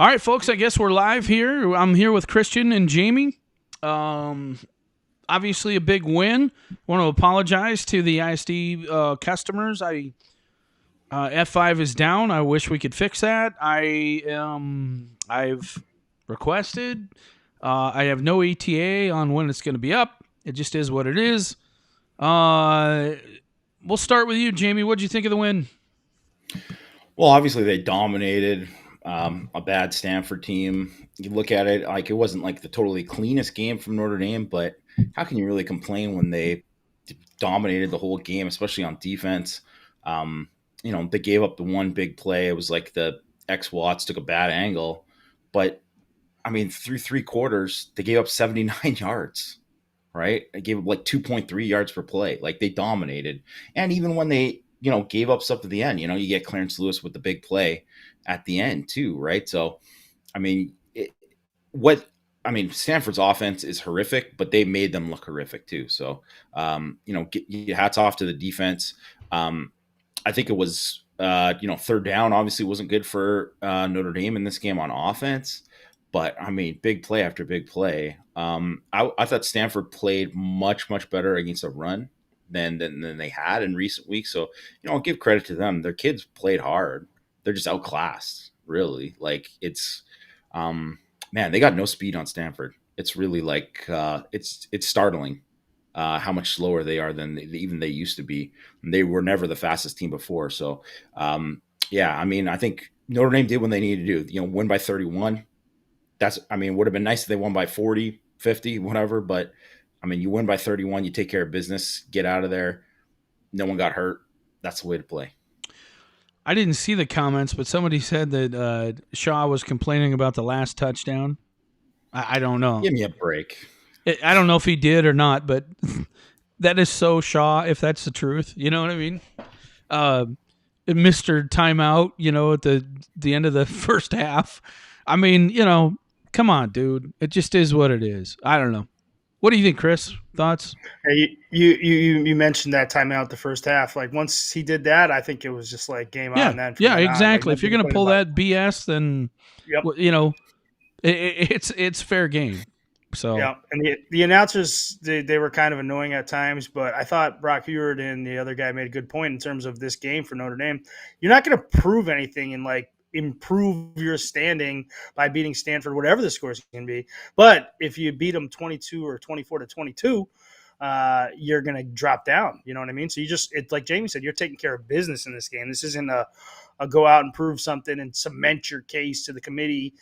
All right, folks, I guess we're live here. I'm here with Christian and Jamie. Obviously, a big win. Want to apologize to the ISD customers. F5 is down. I wish we could fix that. I've requested. I have no ETA on when it's going to be up. It just is what it is. We'll start with you, Jamie. What did you think of the win? Well, obviously they dominated a bad Stanford team. You look at it like it wasn't like the totally cleanest game from Notre Dame, but how can you really complain when they dominated the whole game, especially on defense? They gave up the one big play. It was like the X Watts took a bad angle, but I mean, through three quarters, they gave up 79 yards. Right? They gave up like 2.3 yards per play. Like they dominated. And even when they, gave up stuff at the end, you get Clarence Lewis with the big play at the end too, right? So, I mean, Stanford's offense is horrific, but they made them look horrific too. So, hats off to the defense. I think it was, third down obviously wasn't good for Notre Dame in this game on offense. But I mean, big play after big play. I thought Stanford played much, much better against a run than they had in recent weeks. So, I'll give credit to them. Their kids played hard. They're just outclassed, really. Like it's, man, they got no speed on Stanford. It's really like it's startling how much slower they are than even they used to be. They were never the fastest team before. So, I mean, I think Notre Dame did what they needed to do. Win by 31. Would have been nice if they won by 40, 50, whatever. But, you win by 31, you take care of business, get out of there. No one got hurt. That's the way to play. I didn't see the comments, but somebody said that Shaw was complaining about the last touchdown. I don't know. Give me a break. I don't know if he did or not, but that is so Shaw, if that's the truth. You know what I mean? Mr. Timeout, at the end of the first half. I mean, come on, dude. It just is what it is. I don't know. What do you think, Chris? Thoughts? Hey, you mentioned that timeout the first half. Like once he did that, I think it was just like game on. Then exactly. Like, if you're gonna pull that BS, then it's fair game. So yeah, and the announcers they were kind of annoying at times, but I thought Brock Heward and the other guy made a good point in terms of this game for Notre Dame. You're not going to prove anything and like improve your standing by beating Stanford, whatever the scores can be. But if you beat them 22 or 24-22, you're going to drop down. You know what I mean? So it's like Jamie said, you're taking care of business in this game. This isn't a go out and prove something and cement your case to the committee.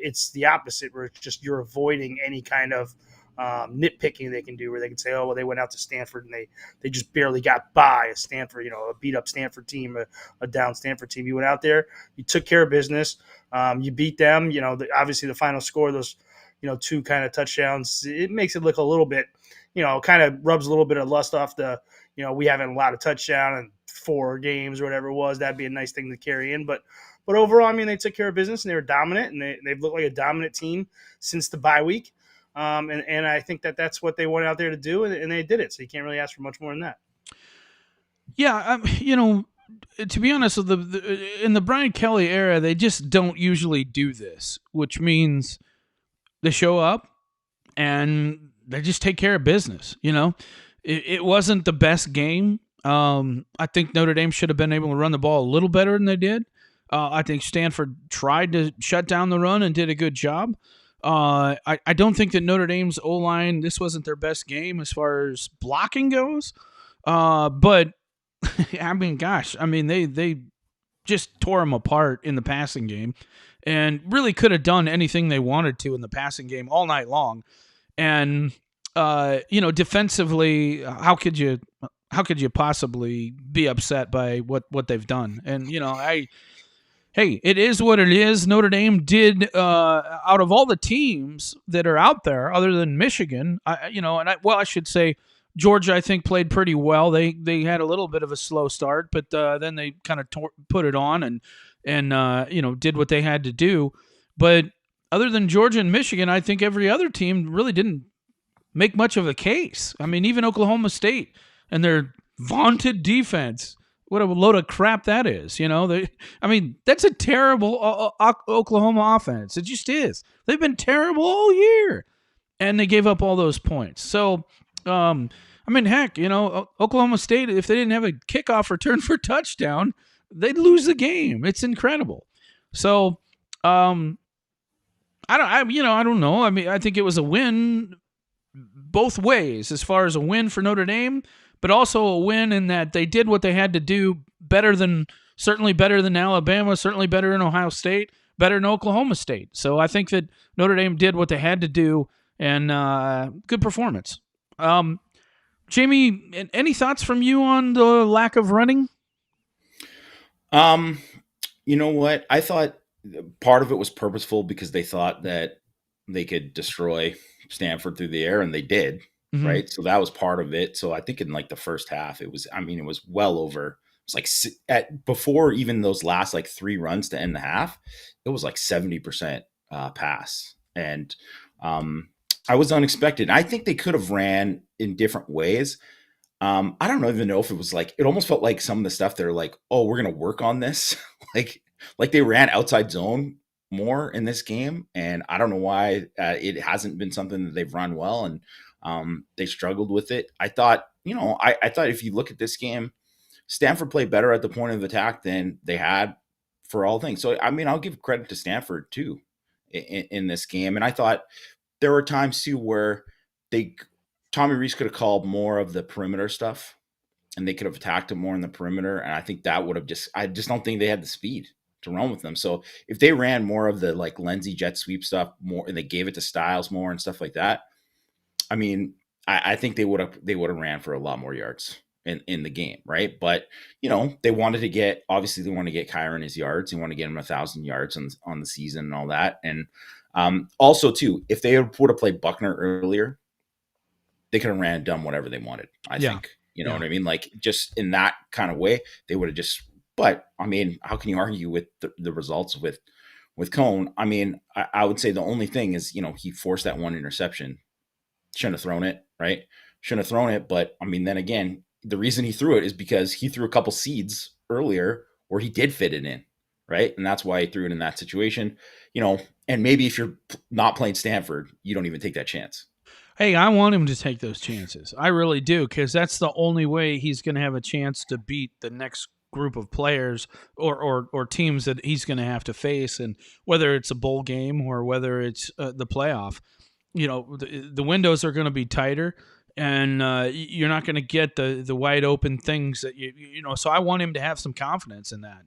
It's the opposite, where it's just you're avoiding any kind of nitpicking they can do, where they can say, oh, well, they went out to Stanford and they just barely got by a Stanford, a beat up Stanford team, a down Stanford team. You went out there, you took care of business, you beat them. Obviously the final score, those two kind of touchdowns, it makes it look a little bit, kind of rubs a little bit of lust off the, we haven't allowed a touchdown in 4 games or whatever it was. That'd be a nice thing to carry in, but overall, they took care of business and they were dominant, and they've looked like a dominant team since the bye week. And I think that's what they went out there to do, and they did it. So you can't really ask for much more than that. Yeah, to be honest, in the Brian Kelly era, they just don't usually do this, which means they show up and they just take care of business. It wasn't the best game. I think Notre Dame should have been able to run the ball a little better than they did. I think Stanford tried to shut down the run and did a good job. I don't think that Notre Dame's O-line, this wasn't their best game as far as blocking goes. But, they just tore them apart in the passing game and really could have done anything they wanted to in the passing game all night long. And, defensively, how could you possibly be upset by what they've done? And, hey, it is what it is. Notre Dame did, out of all the teams that are out there, other than Michigan, I should say Georgia, I think, played pretty well. They had a little bit of a slow start, but then they kind of put it on and did what they had to do. But other than Georgia and Michigan, I think every other team really didn't make much of a case. Even Oklahoma State and their vaunted defense what a load of crap that is. I mean, that's a terrible Oklahoma offense. It just is. They've been terrible all year, and they gave up all those points. So, I mean, heck, Oklahoma State, if they didn't have a kickoff return for touchdown, they'd lose the game. It's incredible. So, I don't know. I mean, I think it was a win both ways, as far as a win for Notre Dame, but also a win in that they did what they had to do certainly better than Alabama, certainly better than Ohio State, better than Oklahoma State. So I think that Notre Dame did what they had to do, and good performance. Jamie, any thoughts from you on the lack of running? You know what? I thought part of it was purposeful because they thought that they could destroy Stanford through the air, and they did, Mm-hmm. right? So that was part of it. So I think in like the first half, it was well over. It was like before even those last like 3 runs to end the half, it was like 70% pass, and I was unexpected. I think they could have ran in different ways. I don't even know if it was like, it almost felt like some of the stuff they're like, oh, we're gonna work on this, like they ran outside zone more in this game, and I don't know why it hasn't been something that they've run well, and they struggled with it. I thought, I thought if you look at this game, Stanford played better at the point of attack than they had for all things. So I mean, I'll give credit to Stanford too in this game, and I thought there were times too where they Tommy Reese could have called more of the perimeter stuff, and they could have attacked him more in the perimeter. And I think that would have I just don't think they had the speed to run with them. So if they ran more of the like Lindsey jet sweep stuff more, and they gave it to Styles more and stuff like that, I mean, I think they would have ran for a lot more yards in the game, right? But they wanted to get, obviously they want to get Kyron his yards. They want to get him 1,000 yards on the season and all that. And also too, if they would have played Buckner earlier, they could have ran and done whatever they wanted. I think, what I mean? Like just in that kind of way, they would have just, but I mean, how can you argue with the results with Cone? I mean, I would say the only thing is, he forced that one interception. Shouldn't have thrown it, right? Shouldn't have thrown it. But I mean, then again, the reason he threw it is because he threw a couple seeds earlier where he did fit it in, right? And that's why he threw it in that situation, and maybe if you're not playing Stanford, you don't even take that chance. Hey, I want him to take those chances. I really do, because that's the only way he's going to have a chance to beat the next group of players or teams that he's going to have to face, and whether it's a bowl game or whether it's the playoff, the windows are going to be tighter, and you're not going to get the wide open things that So I want him to have some confidence in that,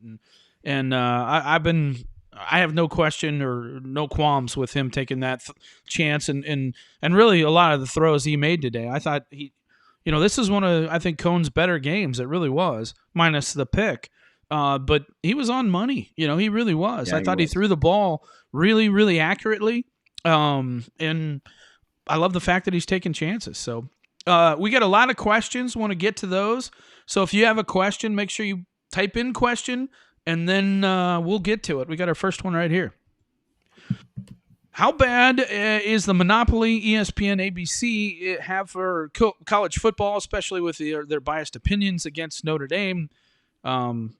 and I have no question or no qualms with him taking that chance, and really a lot of the throws he made today. I thought this is one of, I think, Cone's better games. It really was, minus the pick. But he was on money. He really was. Yeah, I thought he threw the ball really, really accurately. And I love the fact that he's taking chances. So we got a lot of questions. Want to get to those. So if you have a question, make sure you type in question, and then we'll get to it. We got our first one right here. How bad is the monopoly ESPN ABC have for college football, especially with their biased opinions against Notre Dame? Couldn't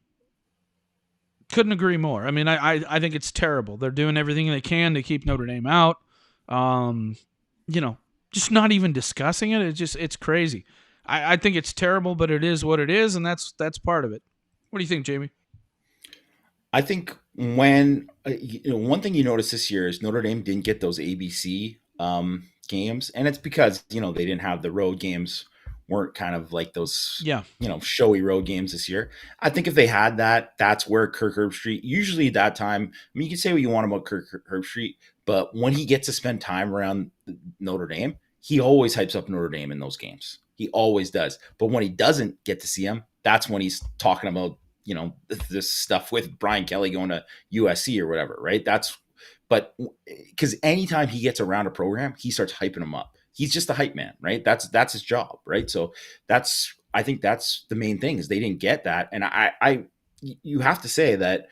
agree more. I mean, I think it's terrible. They're doing everything they can to keep Notre Dame out. Just not even discussing it. It's crazy. I think it's terrible, but it is what it is, and that's part of it. What do you think, Jamie? I think when one thing you notice this year is Notre Dame didn't get those ABC games, and it's because they didn't have the road games, weren't kind of like those showy road games this year. I think if they had that, that's where Kirk Herbstreit usually at that time. I mean, you can say what you want about Kirk Herbstreit, but when he gets to spend time around Notre Dame, he always hypes up Notre Dame in those games. He always does. But when he doesn't get to see him, that's when he's talking about this stuff with Brian Kelly going to USC or whatever, right? But because anytime he gets around a program, he starts hyping him up. He's just a hype man, right? That's his job, right? So I think that's the main thing is they didn't get that. And you have to say that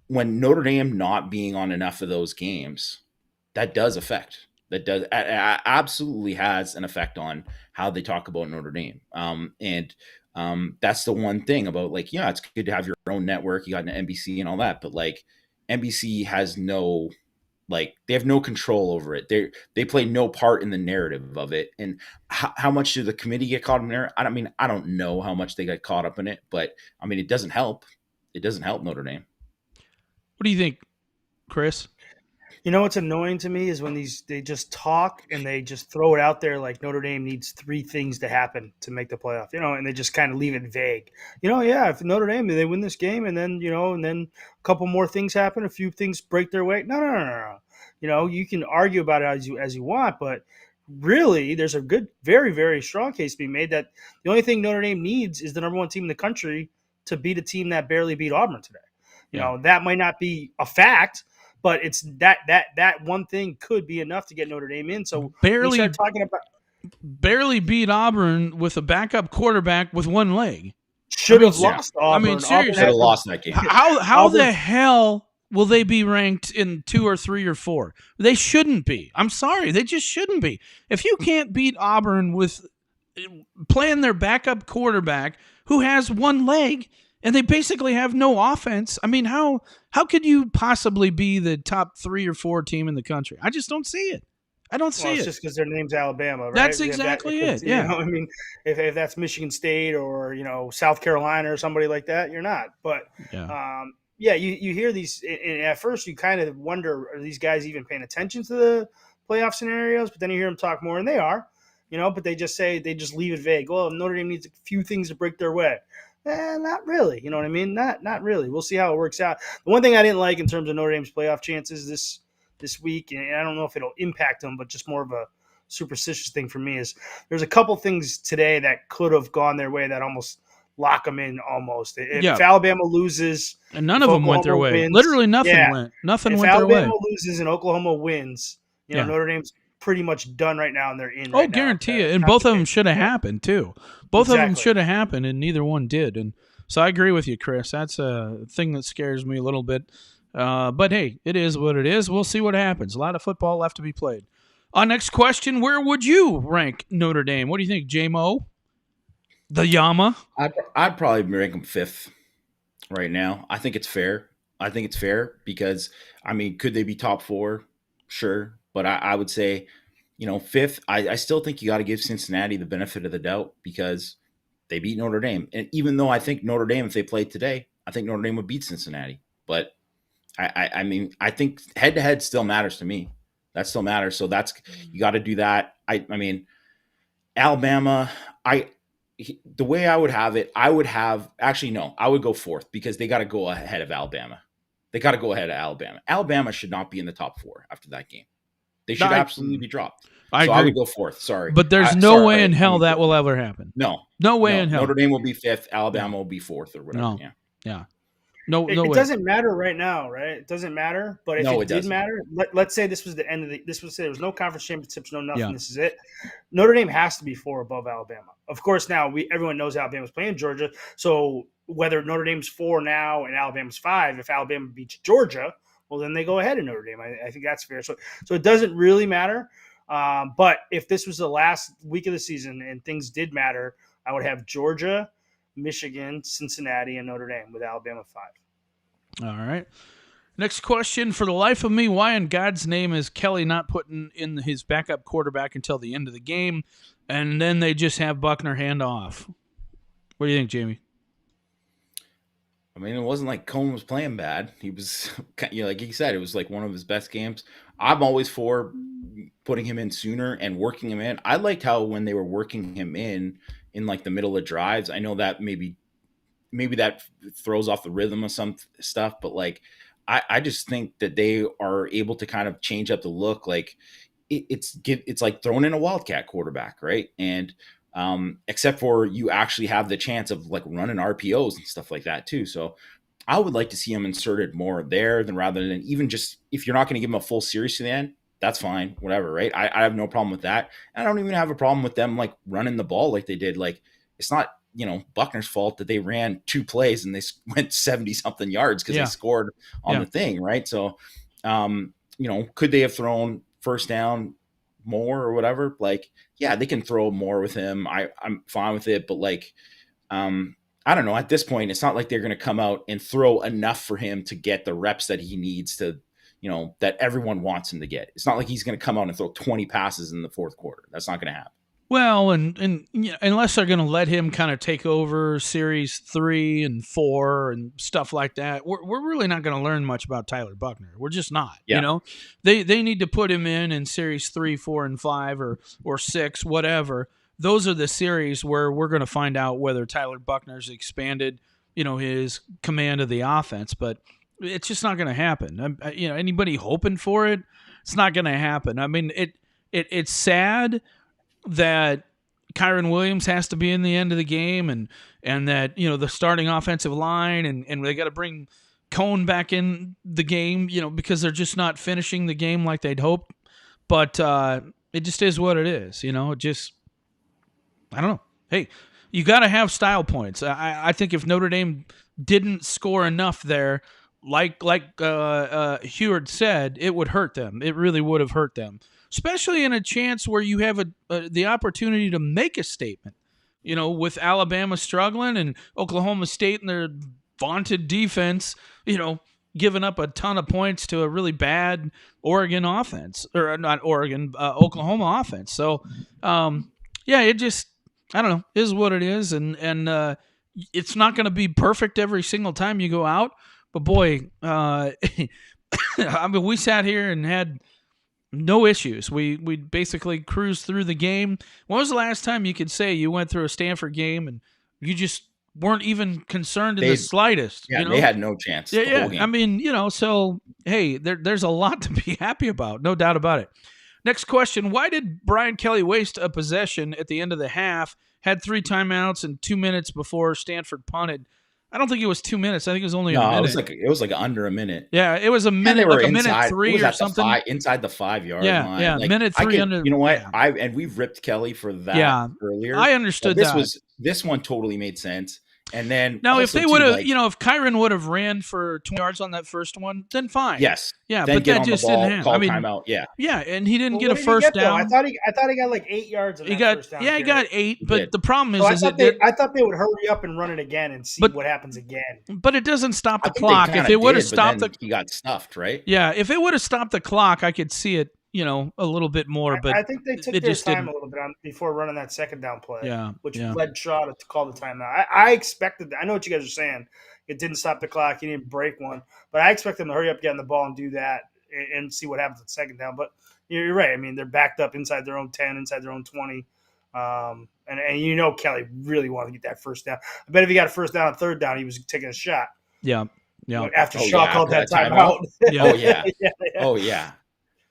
when Notre Dame not being on enough of those games, that absolutely has an effect on how they talk about Notre Dame. And That's the one thing about, like, yeah, it's good to have your own network. You got an NBC and all that, but like NBC has no, like, they have no control over it. They play no part in the narrative of it. And how much did the committee get caught up in there? I don't mean, I don't know how much they got caught up in it, but I mean, it doesn't help. It doesn't help Notre Dame. What do you think, Chris? You know what's annoying to me is when they just talk and they just throw it out there like Notre Dame needs three things to happen to make the playoff, and they just kind of leave it vague. Yeah, if Notre Dame they win this game and then a couple more things happen, a few things break their way. No, no, no, no, no. You can argue about it as you want, but really, there's a good, very, very strong case to be made that the only thing Notre Dame needs is the number one team in the country to beat a team that barely beat Auburn today. That might not be a fact, but it's that one thing could be enough to get Notre Dame in. So we start talking about barely beat Auburn with a backup quarterback with one leg. Should have lost Auburn. I mean, seriously, should have lost that game. How the hell will they be ranked in 2 or 3 or 4? They shouldn't be. I'm sorry, they just shouldn't be. If you can't beat Auburn with playing their backup quarterback who has one leg, and they basically have no offense. I mean, how could you possibly be the top 3 or 4 team in the country? I just don't see it. I don't see it. It's just because their name's Alabama, right? That's exactly it. Yeah. I mean, if that's Michigan State or South Carolina or somebody like that, you're not. But you hear these, and at first you kind of wonder, are these guys even paying attention to the playoff scenarios? But then you hear them talk more, and they are. But they just leave it vague. Well, Notre Dame needs a few things to break their way. Not really. You know what I mean? Not really. We'll see how it works out. The one thing I didn't like in terms of Notre Dame's playoff chances this week, and I don't know if it'll impact them, but just more of a superstitious thing for me, is there's a couple things today that could have gone their way that almost lock them in almost. If Alabama loses, and none of them went their way. Wins, literally nothing went. Nothing went their way. If Alabama loses and Oklahoma wins, Notre Dame's pretty much done right now, and they're in. Oh, guarantee it. And both of them should have happened too. Both of them should have happened, and neither one did. And so I agree with you, Chris. That's a thing that scares me a little bit. But hey, it is what it is. We'll see what happens. A lot of football left to be played. Next question: where would you rank Notre Dame? What do you think, J-Mo? The Yama? I'd probably rank them 5th right now. I think it's fair. Because, I mean, could they be top 4? Sure. But I would say, 5th. I still think you got to give Cincinnati the benefit of the doubt because they beat Notre Dame. And even though I think Notre Dame, if they played today, I think Notre Dame would beat Cincinnati. But I mean, I think head-to-head still matters to me. That still matters. So you got to do that. I mean, Alabama, the way I would have it, I would go 4th because they got to go ahead of Alabama. Alabama should not be in the top 4 after that game. They should absolutely be dropped. I agree. I would go 4th. Sorry. But there's no way in hell that will ever happen. No way in hell. Notre Dame will be 5th. Alabama will be 4th or whatever. Yeah. It doesn't matter right now, right? It doesn't matter. But if it did matter, let's say this was the end of there was no conference championships, no nothing. Yeah. This is it. Notre Dame has to be 4 above Alabama. Of course, now everyone knows Alabama's playing Georgia. So whether Notre Dame's 4 now and Alabama's 5, if Alabama beats Georgia, well, then they go ahead in Notre Dame. I think that's fair. So it doesn't really matter. But if this was the last week of the season and things did matter, I would have Georgia, Michigan, Cincinnati, and Notre Dame with Alabama 5. All right. Next question. For the life of me, why in God's name is Kelly not putting in his backup quarterback until the end of the game, and then they just have Buckner hand off? What do you think, Jamie? I mean, it wasn't like Cohen was playing bad. He was, like he said, it was like one of his best games. I'm always for putting him in sooner and working him in. I liked how when they were working him in like the middle of drives, I know that maybe that throws off the rhythm of some stuff, but like, I just think that they are able to kind of change up the look. Like it's like throwing in a wildcat quarterback, right? And except for you actually have the chance of like running RPOs and stuff like that too. So I would like to see him inserted more there rather than even just, if you're not going to give him a full series to the end, that's fine, whatever, right? I have no problem with that. And I don't even have a problem with them like running the ball like they did. Like it's not, Buckner's fault that they ran 2 plays and they went 70 something yards because they scored on the thing. Right. So, could they have thrown first down more or whatever? Like, yeah, they can throw more with him. I'm fine with it. But like, I don't know. At this point, it's not like they're going to come out and throw enough for him to get the reps that he needs to, that everyone wants him to get. It's not like he's going to come out and throw 20 passes in the fourth quarter. That's not going to happen. Well, and unless they're going to let him kind of take over series 3 and 4 and stuff like that, we're really not going to learn much about Tyler Buckner. We're just not. Yeah. They need to put him in series 3, 4, and 5 or 6, whatever. Those are the series where we're going to find out whether Tyler Buckner's expanded, his command of the offense. But it's just not going to happen. Anybody hoping for it, it's not going to happen. I mean, it's sad that Kyron Williams has to be in the end of the game and that, the starting offensive line and they got to bring Cone back in the game, because they're just not finishing the game like they'd hoped. But it just is what it is, I don't know. Hey, you got to have style points. I think if Notre Dame didn't score enough there, like Heward said, it would hurt them. It really would have hurt them, especially in a chance where you have the opportunity to make a statement. With Alabama struggling and Oklahoma State and their vaunted defense, giving up a ton of points to a really bad Oregon offense, or not Oregon, Oklahoma offense. So, it just, I don't know, is what it is. And it's not going to be perfect every single time you go out. But boy, I mean, we sat here and had no issues. We basically cruised through the game. When was the last time you could say you went through a Stanford game and you just weren't even concerned in the slightest? Yeah, they had no chance. The whole game. I mean, so, hey, there's a lot to be happy about, no doubt about it. Next question, why did Brian Kelly waste a possession at the end of the half, had 3 timeouts and 2 minutes before Stanford punted? I don't think it was 2 minutes. I think it was only a minute. It was like under a minute. Yeah, it was a minute, like a minute 3 or something. Inside the 5-yard line. Yeah, minute 3 under. You know what? Yeah. And we've ripped Kelly for that earlier. I understood that. This one totally made sense. And then now, if they would have, if Kyron would have ran for 20 yards on that first one, then fine. Yes. Yeah, then but that just didn't happen. Call timeout. Yeah. Yeah, and he didn't get a first down. I thought he got like 8 yards. He got he got 8, but the problem is, I thought they would hurry up and run it again and see what happens again. But it doesn't stop the clock. If it would have stopped he got stuffed, right? Yeah, if it would have stopped the clock, I could see it. A little bit more, but I think they took their time a little bit before running that second down play, which led Shaw to call the timeout. I expected that. I know what you guys are saying. It didn't stop the clock. He didn't break one, but I expect them to hurry up, get on the ball, and do that, and see what happens at second down. But you're right. I mean, they're backed up inside their own 10, inside their own 20, and Kelly really wanted to get that first down. I bet if he got a first down on third down, he was taking a shot. Yeah. After Shaw called that timeout. Yeah. Oh yeah.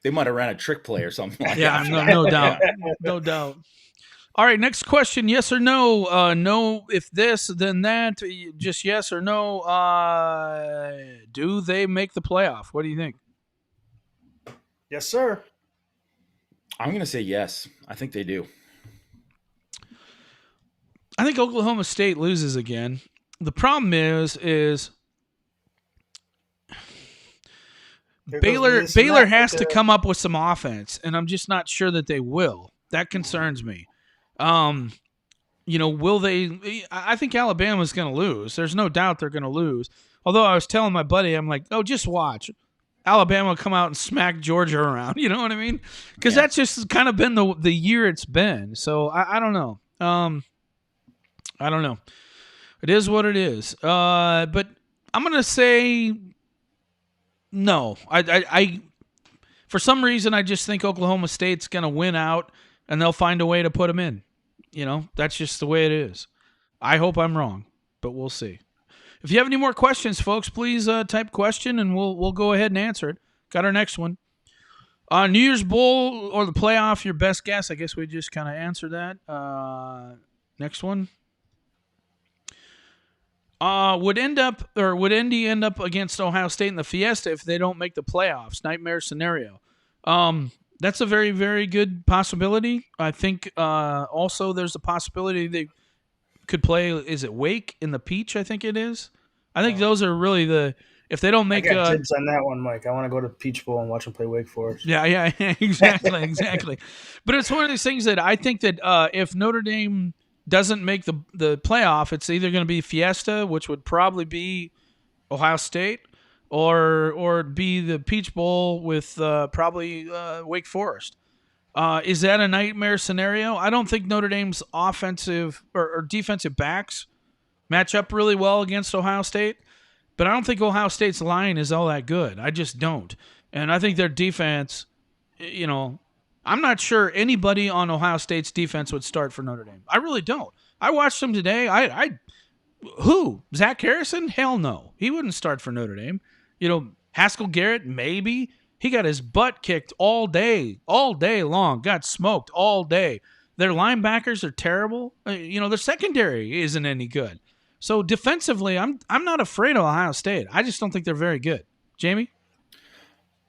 They might have ran a trick play or something like that. Yeah, no doubt. No doubt. All right, next question. Yes or no? No, if this, then that. Just yes or no. Do they make the playoff? What do you think? Yes, sir. I'm going to say yes. I think they do. I think Oklahoma State loses again. The problem is Baylor has to come up with some offense, and I'm just not sure that they will. That concerns me. Will they? I think Alabama's going to lose. There's no doubt they're going to lose. Although I was telling my buddy, I'm like, oh, just watch. Alabama will come out and smack Georgia around. You know what I mean? Because that's just kind of been the year it's been. So I don't know. I don't know. It is what it is. But I'm going to say no. I for some reason, I just think Oklahoma State's going to win out, and they'll find a way to put them in. That's just the way it is. I hope I'm wrong, but we'll see. If you have any more questions, folks, please type question, and we'll go ahead and answer it. Got our next one. New Year's Bowl or the playoff, your best guess? I guess we just kind of answered that. Next one. Would Indy end up against Ohio State in the Fiesta if they don't make the playoffs? Nightmare scenario. That's a very, very good possibility. I think also there's a possibility they could play. Is it Wake in the Peach? I think it is. I think those are really if they don't make. I got tips on that one, Mike. I want to go to Peach Bowl and watch them play Wake Forest. Yeah, exactly. But it's one of these things that I think that if Notre Dame doesn't make the playoff, it's either going to be Fiesta, which would probably be Ohio State, or be the Peach Bowl with probably Wake Forest. Is that a nightmare scenario? I don't think Notre Dame's offensive or defensive backs match up really well against Ohio State, but I don't think Ohio State's line is all that good. I just don't. And I think their defense, I'm not sure anybody on Ohio State's defense would start for Notre Dame. I really don't. I watched them today. Who? Zach Harrison? Hell no. He wouldn't start for Notre Dame. Haskell Garrett, maybe. He got his butt kicked all day long. Got smoked all day. Their linebackers are terrible. Their secondary isn't any good. So defensively, I'm not afraid of Ohio State. I just don't think they're very good. Jamie?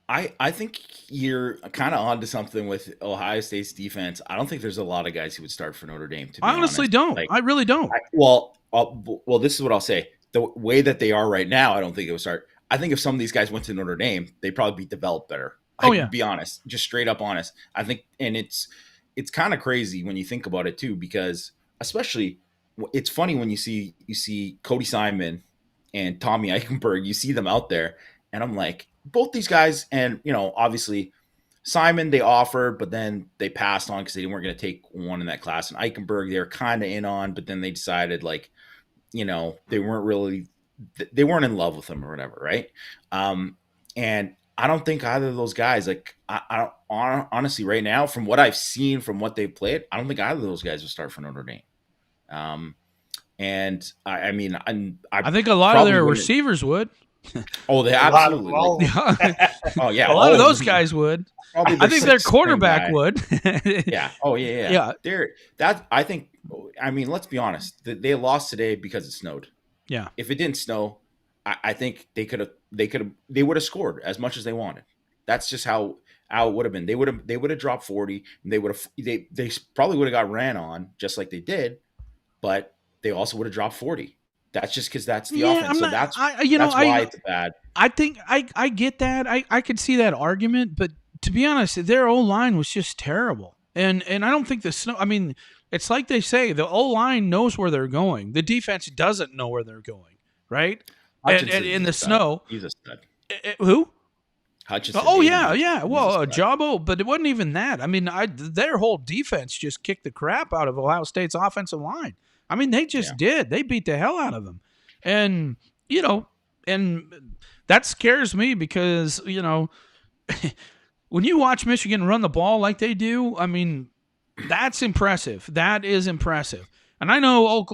I think you're kind of onto something with Ohio State's defense. I don't think there's a lot of guys who would start for Notre Dame. To be I honestly honest. don't. I really don't. Well, this is what I'll say. The way that they are right now, I don't think it would start. I think if some of these guys went to Notre Dame, they'd probably be developed better. To be honest, just straight up honest. I think, and it's kind of crazy when you think about it too, because especially it's funny when you see Cody Simon and Tommy Eichenberg, you see them out there, and I'm like, both these guys, and obviously Simon they offered, but then they passed on because they weren't going to take one in that class. And Eichenberg they were kind of in on, but then they decided they weren't in love with him or whatever, right? And I don't think either of those guys, I don't honestly right now, from what I've seen, from what they've played, I don't think either of those guys will start for Notre Dame. And I mean, I think a lot of their receivers would. Oh, they absolutely. Oh yeah, a lot of those guys would. I think their quarterback would. Yeah. Oh yeah. I think. I mean, let's be honest. They lost today because it snowed. Yeah. If it didn't snow, I think they would have scored as much as they wanted. That's just how it would have been. They would have dropped 40, and they probably would have got ran on just like they did, but they also would have dropped 40. That's just because that's the offense. So that's why it's bad. I think I get that. I could see that argument, but to be honest, their O-line was just terrible. And I don't think the snow. I mean, it's like they say, the O-line knows where they're going. The defense doesn't know where they're going, right? And in the snow, he's a stud. Who? Hutchinson. Oh yeah. Well, Jabo, but it wasn't even that. I mean, their whole defense just kicked the crap out of Ohio State's offensive line. I mean, they just did. They beat the hell out of them. And, and that scares me because, when you watch Michigan run the ball like they do, I mean, that's impressive. That is impressive. And I know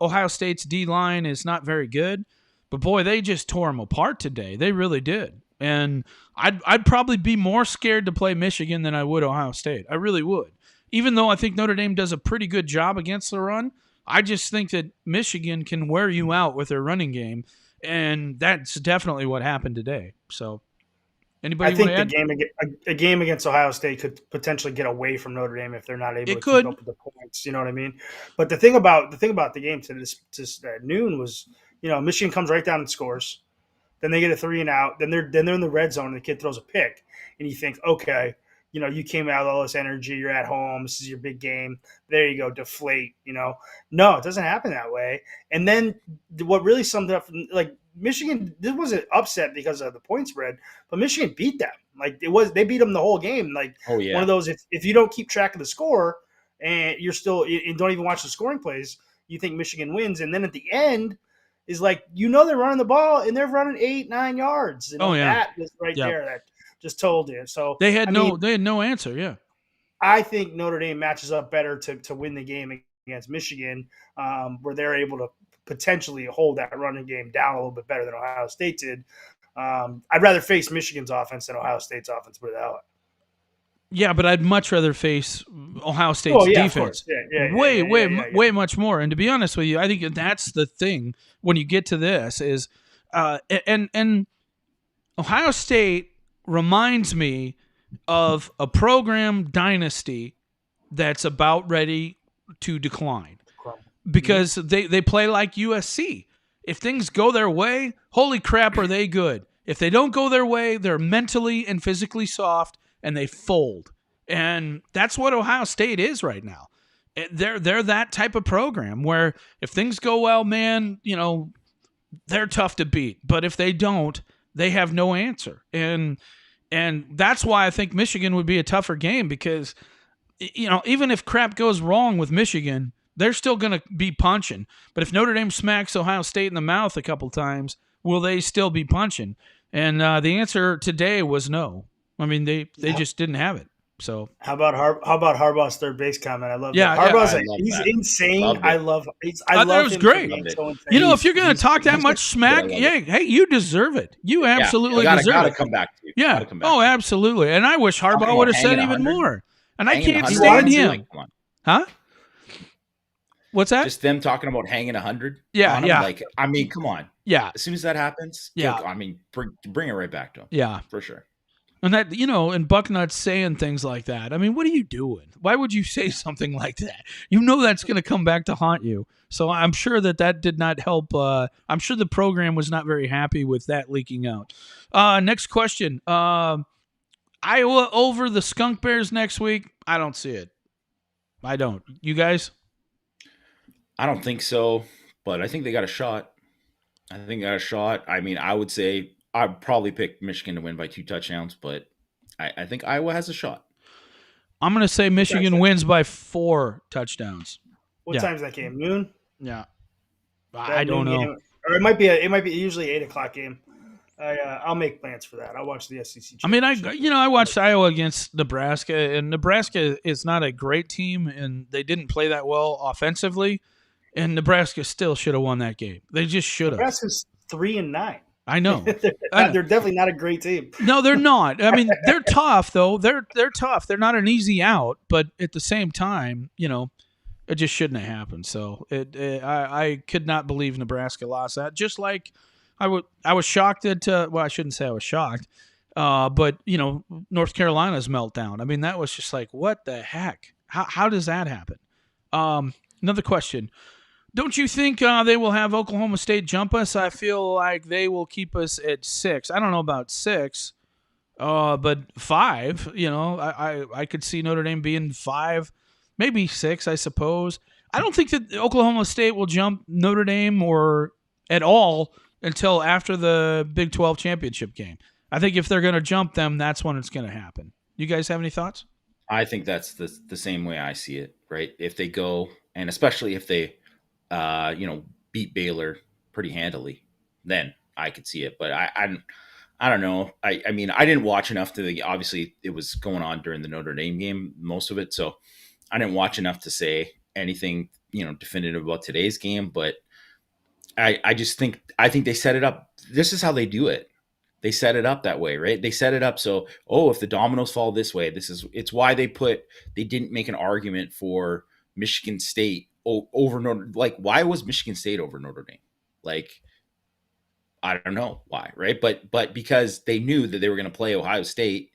Ohio State's D-line is not very good, but boy, they just tore them apart today. They really did. And I'd probably be more scared to play Michigan than I would Ohio State. I really would. Even though I think Notre Dame does a pretty good job against the run, I just think that Michigan can wear you out with their running game, and that's definitely what happened today. So, anybody? I think a game against Ohio State could potentially get away from Notre Dame if they're not able to keep up with the points. You know what I mean? But the thing about the game to this noon was, Michigan comes right down and scores, then they get a 3 and out, then they're in the red zone and the kid throws a pick, and you think, okay. You came out with all this energy. You're at home. This is your big game. There you go. Deflate. No, it doesn't happen that way. And then what really summed it up, Michigan, this wasn't upset because of the point spread, but Michigan beat them. They beat them the whole game. One of those, if you don't keep track of the score and you don't even watch the scoring plays, you think Michigan wins. And then at the end is they're running the ball and they're running 8-9 yards. And that was right there. That just told you. So they had no answer. Yeah. I think Notre Dame matches up better to win the game against Michigan, where they're able to potentially hold that running game down a little bit better than Ohio State did. I'd rather face Michigan's offense than Ohio State's offense, put it that way. Yeah, but I'd much rather face Ohio State's defense. Way much more. And to be honest with you, I think that's the thing when you get to this is, and Ohio State reminds me of a program dynasty that's about ready to decline because they play like USC. If things go their way, holy crap, are they good? If they don't go their way, they're mentally and physically soft and they fold. And that's what Ohio State is right now. They're that type of program where if things go well, man, they're tough to beat. But if they don't, they have no answer. And that's why I think Michigan would be a tougher game because, even if crap goes wrong with Michigan, they're still going to be punching. But if Notre Dame smacks Ohio State in the mouth a couple times, will they still be punching? And the answer today was no. I mean, they just didn't have it. So how about Harbaugh's third base comment? I love Yeah, that. Harbaugh's I love he's that. insane. Loved I it. love thought it him was for great. being so insane. if you're going to talk that much smack, I love it. hey, you deserve it. You absolutely gotta deserve it. come back to you. Yeah. Gotta come back Oh, to you. absolutely. And I wish Harbaugh Talking would have about said hanging even 100? more. And I Hanging can't 100 stand wanted to, him. like, come on. Huh? What's that? Just them talking about hanging 100. Yeah, on him. yeah. Like, I mean, come on. Yeah. As soon as that happens, Yeah. I mean, bring it right back to him. Yeah. For sure. And that, and Bucknut's saying things like that. I mean, what are you doing? Why would you say something like that? That's going to come back to haunt you. So I'm sure that did not help. I'm sure the program was not very happy with that leaking out. Next question. Iowa over the Skunk Bears next week? I don't see it. I don't. You guys? I don't think so, but I think they got a shot. I mean, I would say I'd probably pick Michigan to win by 2 touchdowns, but I think Iowa has a shot. I'm going to say Michigan wins by 4 touchdowns. What time's that game? Noon? Yeah. I don't know. Game? Or it might be usually 8:00 game. I'll make plans for that. I'll watch the SEC. I mean, I watched Iowa against Nebraska, and Nebraska is not a great team, and they didn't play that well offensively, and Nebraska still should have won that game. They just should have. Nebraska's 3-9. I know. They're definitely not a great team. No, they're not. I mean, they're tough though. They're tough. They're not an easy out, but at the same time, it just shouldn't have happened. So I could not believe Nebraska lost that. Just like I was shocked that. Well, I shouldn't say I was shocked, but North Carolina's meltdown. I mean, that was just like, what the heck? How does that happen? Another question. Don't you think they will have Oklahoma State jump us? I feel like they will keep us at 6. I don't know about 6, but 5. I could see Notre Dame being 5, maybe 6, I suppose. I don't think that Oklahoma State will jump Notre Dame or at all until after the Big 12 championship game. I think if they're going to jump them, that's when it's going to happen. You guys have any thoughts? I think that's the same way I see it, right? If they go, and especially if they beat Baylor pretty handily, then I could see it. But I don't know. I mean, I didn't watch enough obviously it was going on during the Notre Dame game, most of it. So I didn't watch enough to say anything, definitive about today's game. But I think they set it up. This is how they do it. They set it up that way, right? They set it up so, if the dominoes fall this way, it's why they didn't make an argument for Michigan State over Notre. Like, why was Michigan State over Notre Dame? Like, I don't know why, right? But because they knew that they were going to play Ohio State,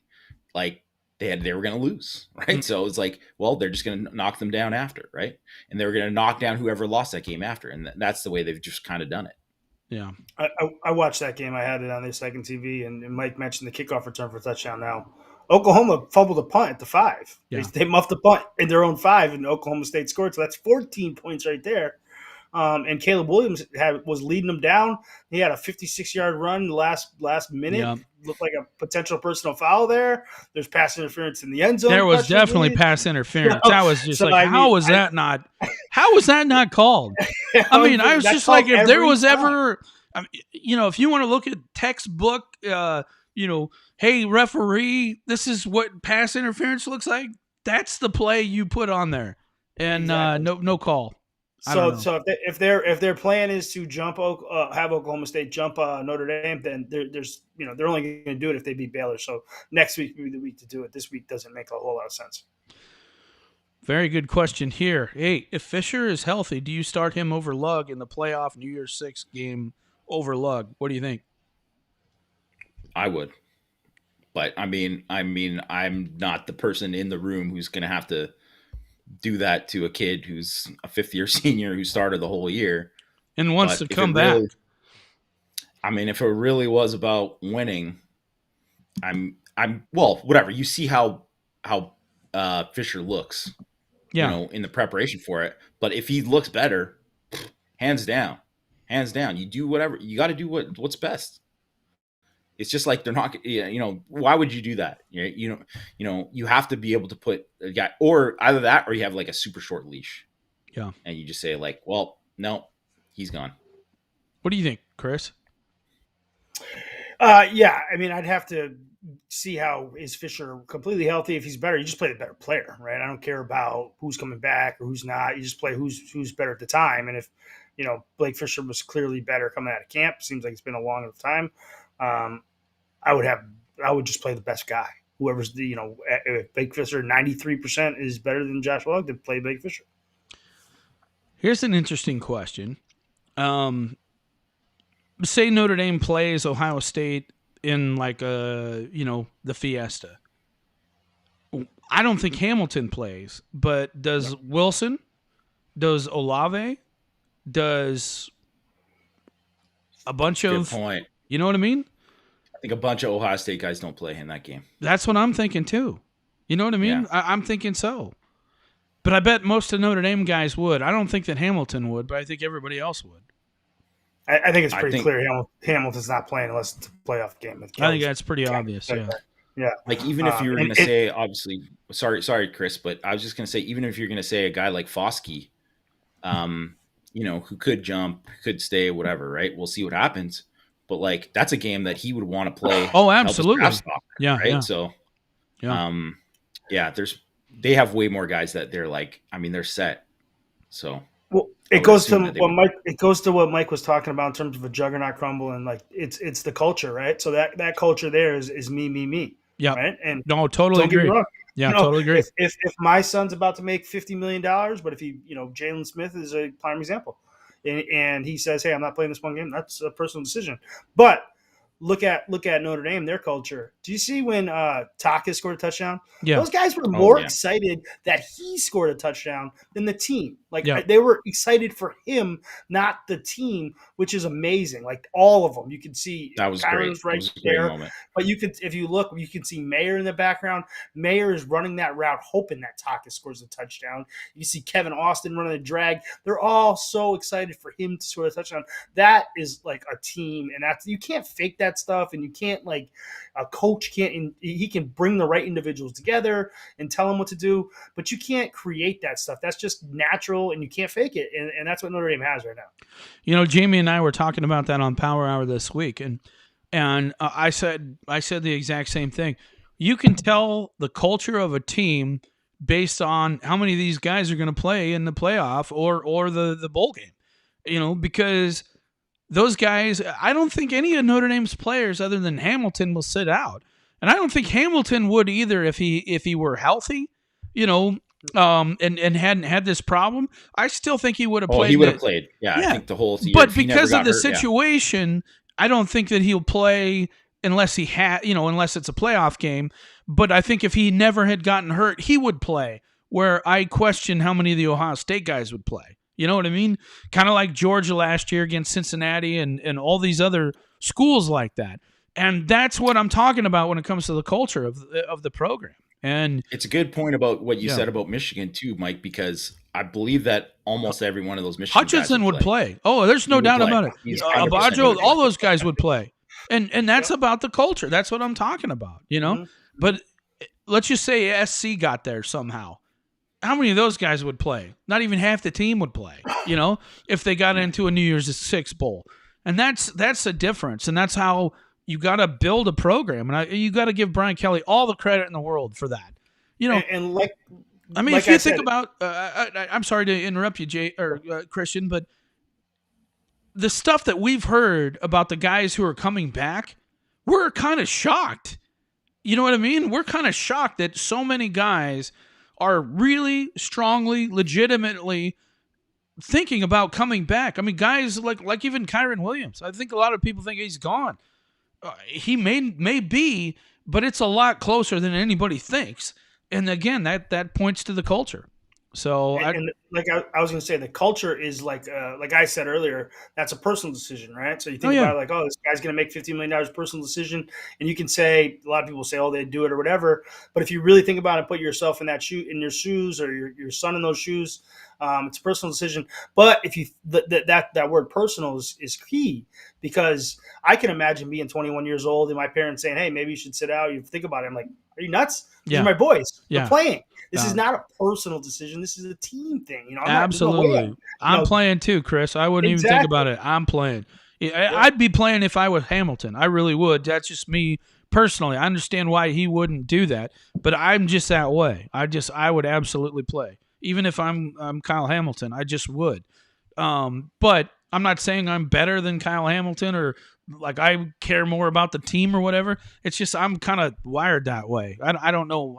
like they were going to lose, right? Mm-hmm. So it's like, well, they're just going to knock them down after, right? And they were going to knock down whoever lost that game after, and that's the way they've just kind of done it. Yeah, I watched that game. I had it on their second TV, and Mike mentioned the kickoff return for a touchdown. Now, Oklahoma fumbled a punt at the 5. Yeah. They muffed the punt in their own 5, and Oklahoma State scored. So that's 14 points right there. And Caleb Williams was leading them down. He had a 56-yard run last minute. Yeah. Looked like a potential personal foul there. There's pass interference in the end zone. There was definitely pass interference. That was just how was that not called? I mean, I was just like, if there was ever, if you want to look at textbook, hey, referee, this is what pass interference looks like. That's the play you put on there, and exactly. No call. So if their plan is to jump have Oklahoma State jump Notre Dame, then there's they're only going to do it if they beat Baylor. So next week will be the week to do it. This week doesn't make a whole lot of sense. Very good question here. Hey, if Fisher is healthy, do you start him over Lugg in the playoff New Year's 6 game over Lugg? What do you think? I would, but I mean, I'm not the person in the room who's going to have to do that to a kid who's a 5th-year senior who started the whole year and wants to come back. I mean, if it really was about winning, I'm well, whatever. You see how Fisher looks, Yeah. in the preparation for it. But if he looks better, hands down, you do whatever you got to do. What's best. It's just like they're not, why would you do that? You have to be able to put a guy, or either that, or you have like a super short leash, Yeah. and you just say like, well, no, he's gone. What do you think, Chris? Yeah, I mean, I'd have to see how is Fisher completely healthy. If he's better, you just play the better player, right? I don't care about who's coming back or who's not. You just play who's better at the time. And if Blake Fisher was clearly better coming out of camp, seems like it's been a long enough time. I would just play the best guy. Whoever's if Blake Fisher 93% is better than Josh Lugg, then play Blake Fisher. Here's an interesting question. Say Notre Dame plays Ohio State in like the Fiesta. I don't think Hamilton plays, but does Wilson? Does Olave? Does a bunch of point. You know what I mean? I think a bunch of Ohio State guys don't play in that game. That's what I'm thinking too. You know what I mean? Yeah. I'm thinking so. But I bet most of Notre Dame guys would. I don't think that Hamilton would, but I think everybody else would. I think it's pretty clear Hamilton's not playing unless it's a playoff game. I think that's pretty obvious, yeah. Yeah. Like, even if you were going to say, obviously, sorry, Chris, but I was just going to say, even if you're going to say a guy like Foskey, who could jump, could stay, whatever, right? We'll see what happens. But, like, that's a game that he would want to play. Oh, absolutely. Yeah. Right? Yeah. So, they have way more guys that they're like, they're set. So. Well, it goes to what Mike was talking about in terms of a juggernaut crumble, and like it's the culture, right? So that culture there is me. Yeah. Right. And no, totally agree. Yeah, totally agree. If my son's about to make $50 million, but if he, Jalen Smith is a prime example, and he says, "Hey, I'm not playing this one game," that's a personal decision. But look at Notre Dame, their culture. Do you see when Taka scored a touchdown? Yeah. Those guys were more excited that he scored a touchdown than the team. Like, they were excited for him, not the team, which is amazing. Like, all of them. You can see that was great. Was right that was a there. great moment. But if you look, you can see Mayer in the background. Mayer is running that route, hoping that Taka scores a touchdown. You see Kevin Austin running a drag. They're all so excited for him to score a touchdown. That is like a team, and you can't fake that stuff, and you can't, like, a coach can't. He can bring the right individuals together and tell them what to do, but you can't create that stuff. That's just natural, and you can't fake it, and that's what Notre Dame has right now. Jamie and I were talking about that on Power Hour this week, and I said the exact same thing. You can tell the culture of a team based on how many of these guys are going to play in the playoff or the bowl game, because those guys, I don't think any of Notre Dame's players other than Hamilton will sit out. And I don't think Hamilton would either if he were healthy, and hadn't had this problem. I still think he would have played. He would have played. Yeah, I think the whole year. But because of the situation, I don't think that he'll play unless unless it's a playoff game. But I think if he never had gotten hurt, he would play. Where I question how many of the Ohio State guys would play. You know what I mean? Kind of like Georgia last year against Cincinnati and all these other schools like that. And that's what I'm talking about when it comes to the culture of the program. And it's a good point about what you said about Michigan too, Mike, because I believe that almost every one of those Michigan Hutchinson guys would play. Oh, there's no doubt about it. Abajo, all those guys would play. And that's about the culture. That's what I'm talking about, Mm-hmm. But let's just say SC got there somehow. How many of those guys would play? Not even half the team would play, if they got into a New Year's Six bowl. And that's the difference. And that's how you got to build a program. And you got to give Brian Kelly all the credit in the world for that. If you think about, I'm sorry to interrupt you, Jay or Christian, but the stuff that we've heard about the guys who are coming back, we're kind of shocked. You know what I mean? We're kind of shocked that so many guys are really strongly, legitimately thinking about coming back. I mean, guys like even Kyron Williams. I think a lot of people think he's gone. He may be, but it's a lot closer than anybody thinks. And again, that points to the culture. So I was going to say, the culture is like I said earlier, that's a personal decision, right? So you Oh think yeah, about it like, oh, this guy's going to make $15 million personal decision, and you can say a lot of people say, oh, they do it or whatever. But if you really think about it, put yourself in that in your shoes, or your son in those shoes, it's a personal decision. But if you that word personal is key, because I can imagine being 21 years old and my parents saying, hey, maybe you should sit out. You think about it, I'm like, are you nuts? These are yeah, my boys. They're yeah. playing. This is Um, not a personal decision. This is a team thing. I'm not. There's no way. Absolutely. I'm playing too, Chris. I wouldn't even think Exactly. about it. I'm playing. Yep. I'd be playing if I was Hamilton. I really would. That's just me personally. I understand why he wouldn't do that, but I'm just that way. I would absolutely play. Even if I'm Kyle Hamilton, I just would. But I'm not saying I'm better than Kyle Hamilton or like I care more about the team or whatever. It's just I'm kind of wired that way. I don't know.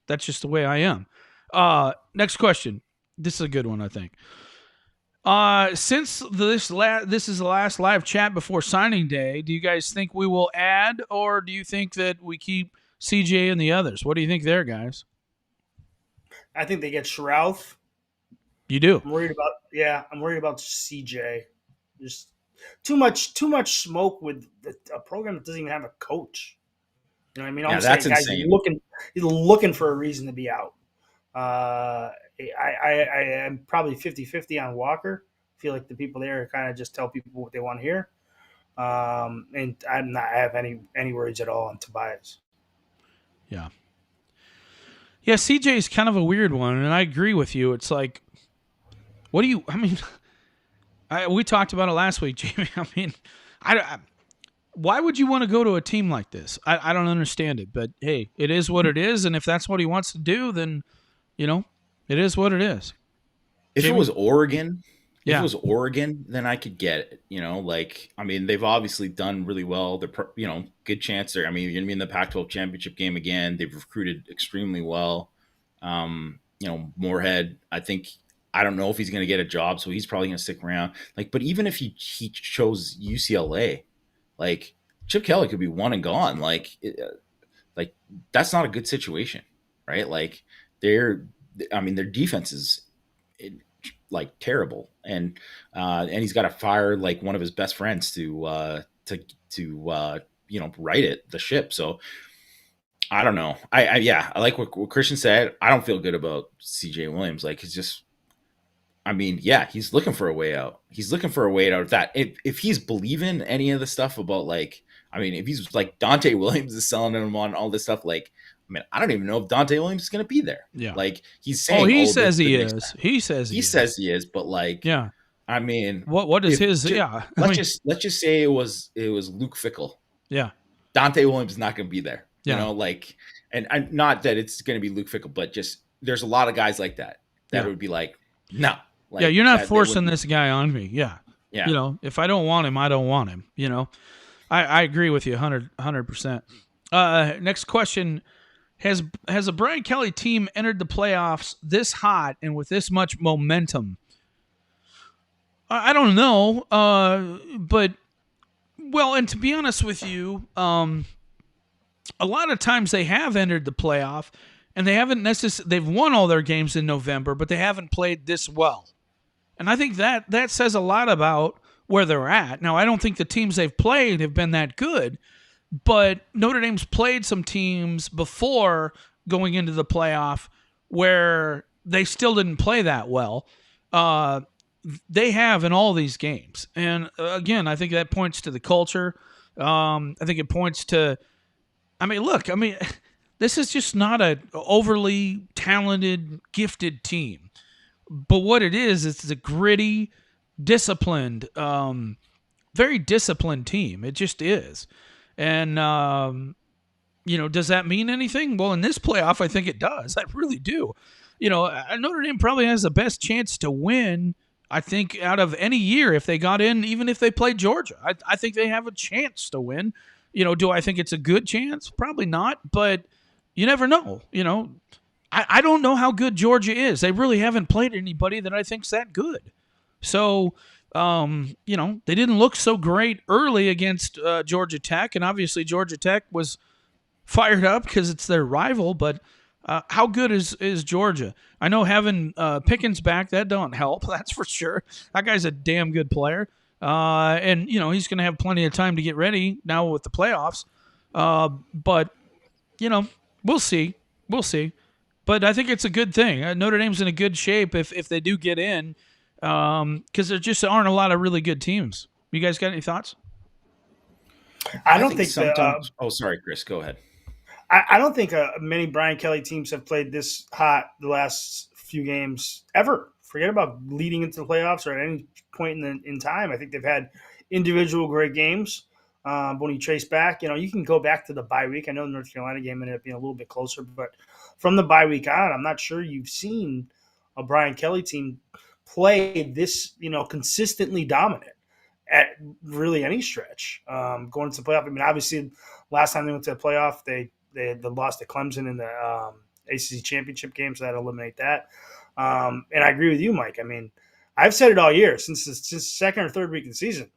That's just the way I am. Next question. This is a good one, I think. Since this is the last live chat before signing day, do you guys think we will add, or do you think that we keep CJ and the others? What do you think there, guys? I think they get Shrouth. You do. I'm worried about. Yeah, I'm worried about CJ. There's too much smoke with a program that doesn't even have a coach. You know what I mean? All Yeah, I'm that's saying, guys, insane. he's looking for a reason to be out. I am probably 50-50 on Walker. I feel like the people there kind of just tell people what they want to hear. And I have any worries at all on Tobias. Yeah. Yeah, CJ is kind of a weird one, and I agree with you. It's like, what do you? I mean, we talked about it last week, Jamie. I mean, why would you want to go to a team like this? I don't understand it, but hey, it is what it is, and if that's what he wants to do, then it is what it is. If it Jamie? was Oregon, if it Yeah, was Oregon, then I could get it. Like, I mean, they've obviously done really well. They're, good chance there. I mean, you're going to be in the Pac-12 championship game again. They've recruited extremely well. Moorhead, I don't know if he's going to get a job, so he's probably going to stick around. Like, but even if he chose UCLA, like Chip Kelly could be one and gone. Like that's not a good situation, right? Like they're, I mean, their defense is like terrible, and he's got to fire like one of his best friends to right the ship. So I don't know. I like what Christian said. I don't feel good about CJ Williams. Like it's just, I mean, yeah, he's looking for a way out. He's looking for a way out of that. If he's believing any of the stuff about like, I mean, if he's like Dante Williams is selling him on all this stuff, like, I mean, I don't even know if Dante Williams is going to be there. yeah. Like he's Oh, saying, he oh, this says he could make is. sense. He says He says he is, but like, Yeah. I mean, What is if his? Yeah. I mean, let's just say it was Luke Fickle. yeah. Dante Williams is not going to be there. Yeah. Like, and not that it's going to be Luke Fickle, but just there's a lot of guys like that Yeah. would be like, no. Like, Yeah, you're not that forcing this guy on me. Yeah. Yeah. If I don't want him, I don't want him. I agree with you 100%. Next question. Has a Brian Kelly team entered the playoffs this hot and with this much momentum? I don't know. But, well, and to be honest with you, a lot of times they have entered the playoff and they haven't necessarily, they've won all their games in November, but they haven't played this well. And I think that says a lot about where they're at. Now, I don't think the teams they've played have been that good, but Notre Dame's played some teams before going into the playoff where they still didn't play that well. They have in all these games. And again, I think that points to the culture. I think it points to, look, this is just not an overly talented, gifted team. But what it is, it's a gritty, disciplined, very disciplined team. It just is. And, does that mean anything? Well, in this playoff, I think it does. I really do. Notre Dame probably has the best chance to win, I think, out of any year if they got in, even if they played Georgia. I think they have a chance to win. Do I think it's a good chance? Probably not, but you never know. I don't know how good Georgia is. They really haven't played anybody that I think's that good. So, they didn't look so great early against Georgia Tech, and obviously Georgia Tech was fired up because it's their rival. But How good is Georgia? I know having Pickens back, that don't help. That's for sure. That guy's a damn good player, and he's going to have plenty of time to get ready now with the playoffs. But we'll see. We'll see. But I think it's a good thing. Notre Dame's in a good shape if they do get in, because there just aren't a lot of really good teams. You guys got any thoughts? I I don't think think that. sometimes. Oh, sorry, Chris. Go ahead. I don't think many Brian Kelly teams have played this hot the last few games ever. Forget about leading into the playoffs or at any point in time. I think they've had individual great games. When you trace back, you can go back to the bye week. I know the North Carolina game ended up being a little bit closer, but from the bye week on, I'm not sure you've seen a Brian Kelly team play this, consistently dominant at really any stretch. Going into the playoff, I mean, obviously, last time they went to the playoff, they had the loss to Clemson in the ACC championship game, so that eliminate that. And I agree with you, Mike. I mean, I've said it all year since the second or third week of the season.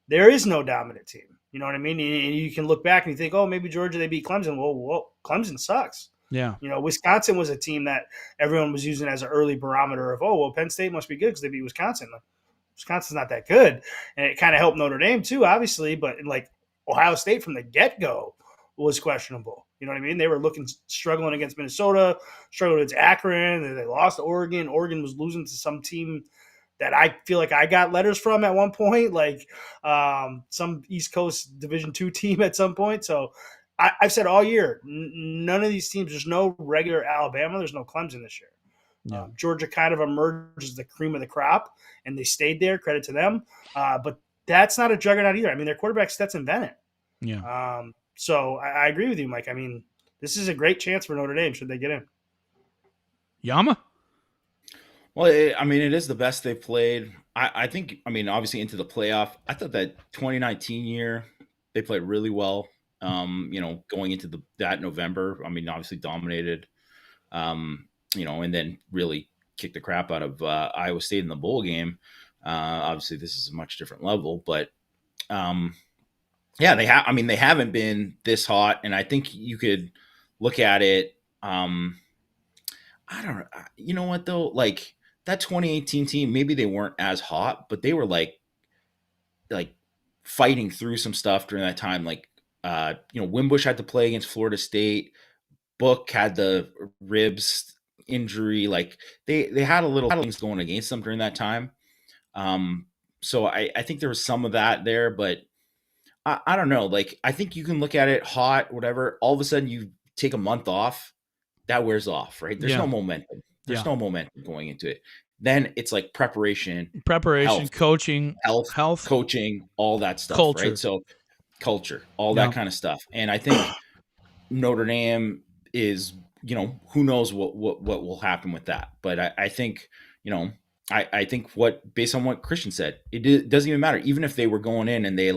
There is no dominant team. You know what I mean? And you can look back and you think, oh, maybe Georgia, they beat Clemson. Whoa, Clemson sucks. Yeah. Wisconsin was a team that everyone was using as an early barometer of, Penn State must be good because they beat Wisconsin. Wisconsin's not that good. And it kind of helped Notre Dame too, obviously. But Ohio State from the get-go was questionable. You know what I mean? They were struggling against Minnesota, struggled against Akron. They lost to Oregon. Oregon was losing to some team that I feel like I got letters from at one point, some East Coast Division II team at some point. So I've said all year, none of these teams, there's no regular Alabama, there's no Clemson this year. Yeah. Georgia kind of emerged as the cream of the crop, and they stayed there, credit to them. But that's not a juggernaut either. I mean, their quarterback, Stetson Bennett. Yeah. So I agree with you, Mike. I mean, this is a great chance for Notre Dame should they get in. Yama? Well, it is the best they've played. I think, obviously into the playoff. I thought that 2019 year, they played really well. Going into that November, obviously dominated, and then really kicked the crap out of Iowa State in the bowl game. Obviously, this is a much different level, but yeah, they haven't been this hot, and I think you could look at it. I don't know. You know what though? Like that 2018 team, maybe they weren't as hot, but they were like fighting through some stuff during that time. Wimbush had to play against Florida State. Book had the ribs injury. Like they had a little things going against them during that time. So I think there was some of that there, but I don't know. Like, I think you can look at it hot, whatever. All of a sudden you take a month off, that wears off, right? There's no momentum. There's no momentum going into it. Then it's like preparation, health, coaching, health, coaching, all that stuff, culture. right? So culture, all that kind of stuff. And I think Notre Dame is, who knows what will happen with that. But I think, I think based on what Christian said, it doesn't even matter. Even if they were going in and they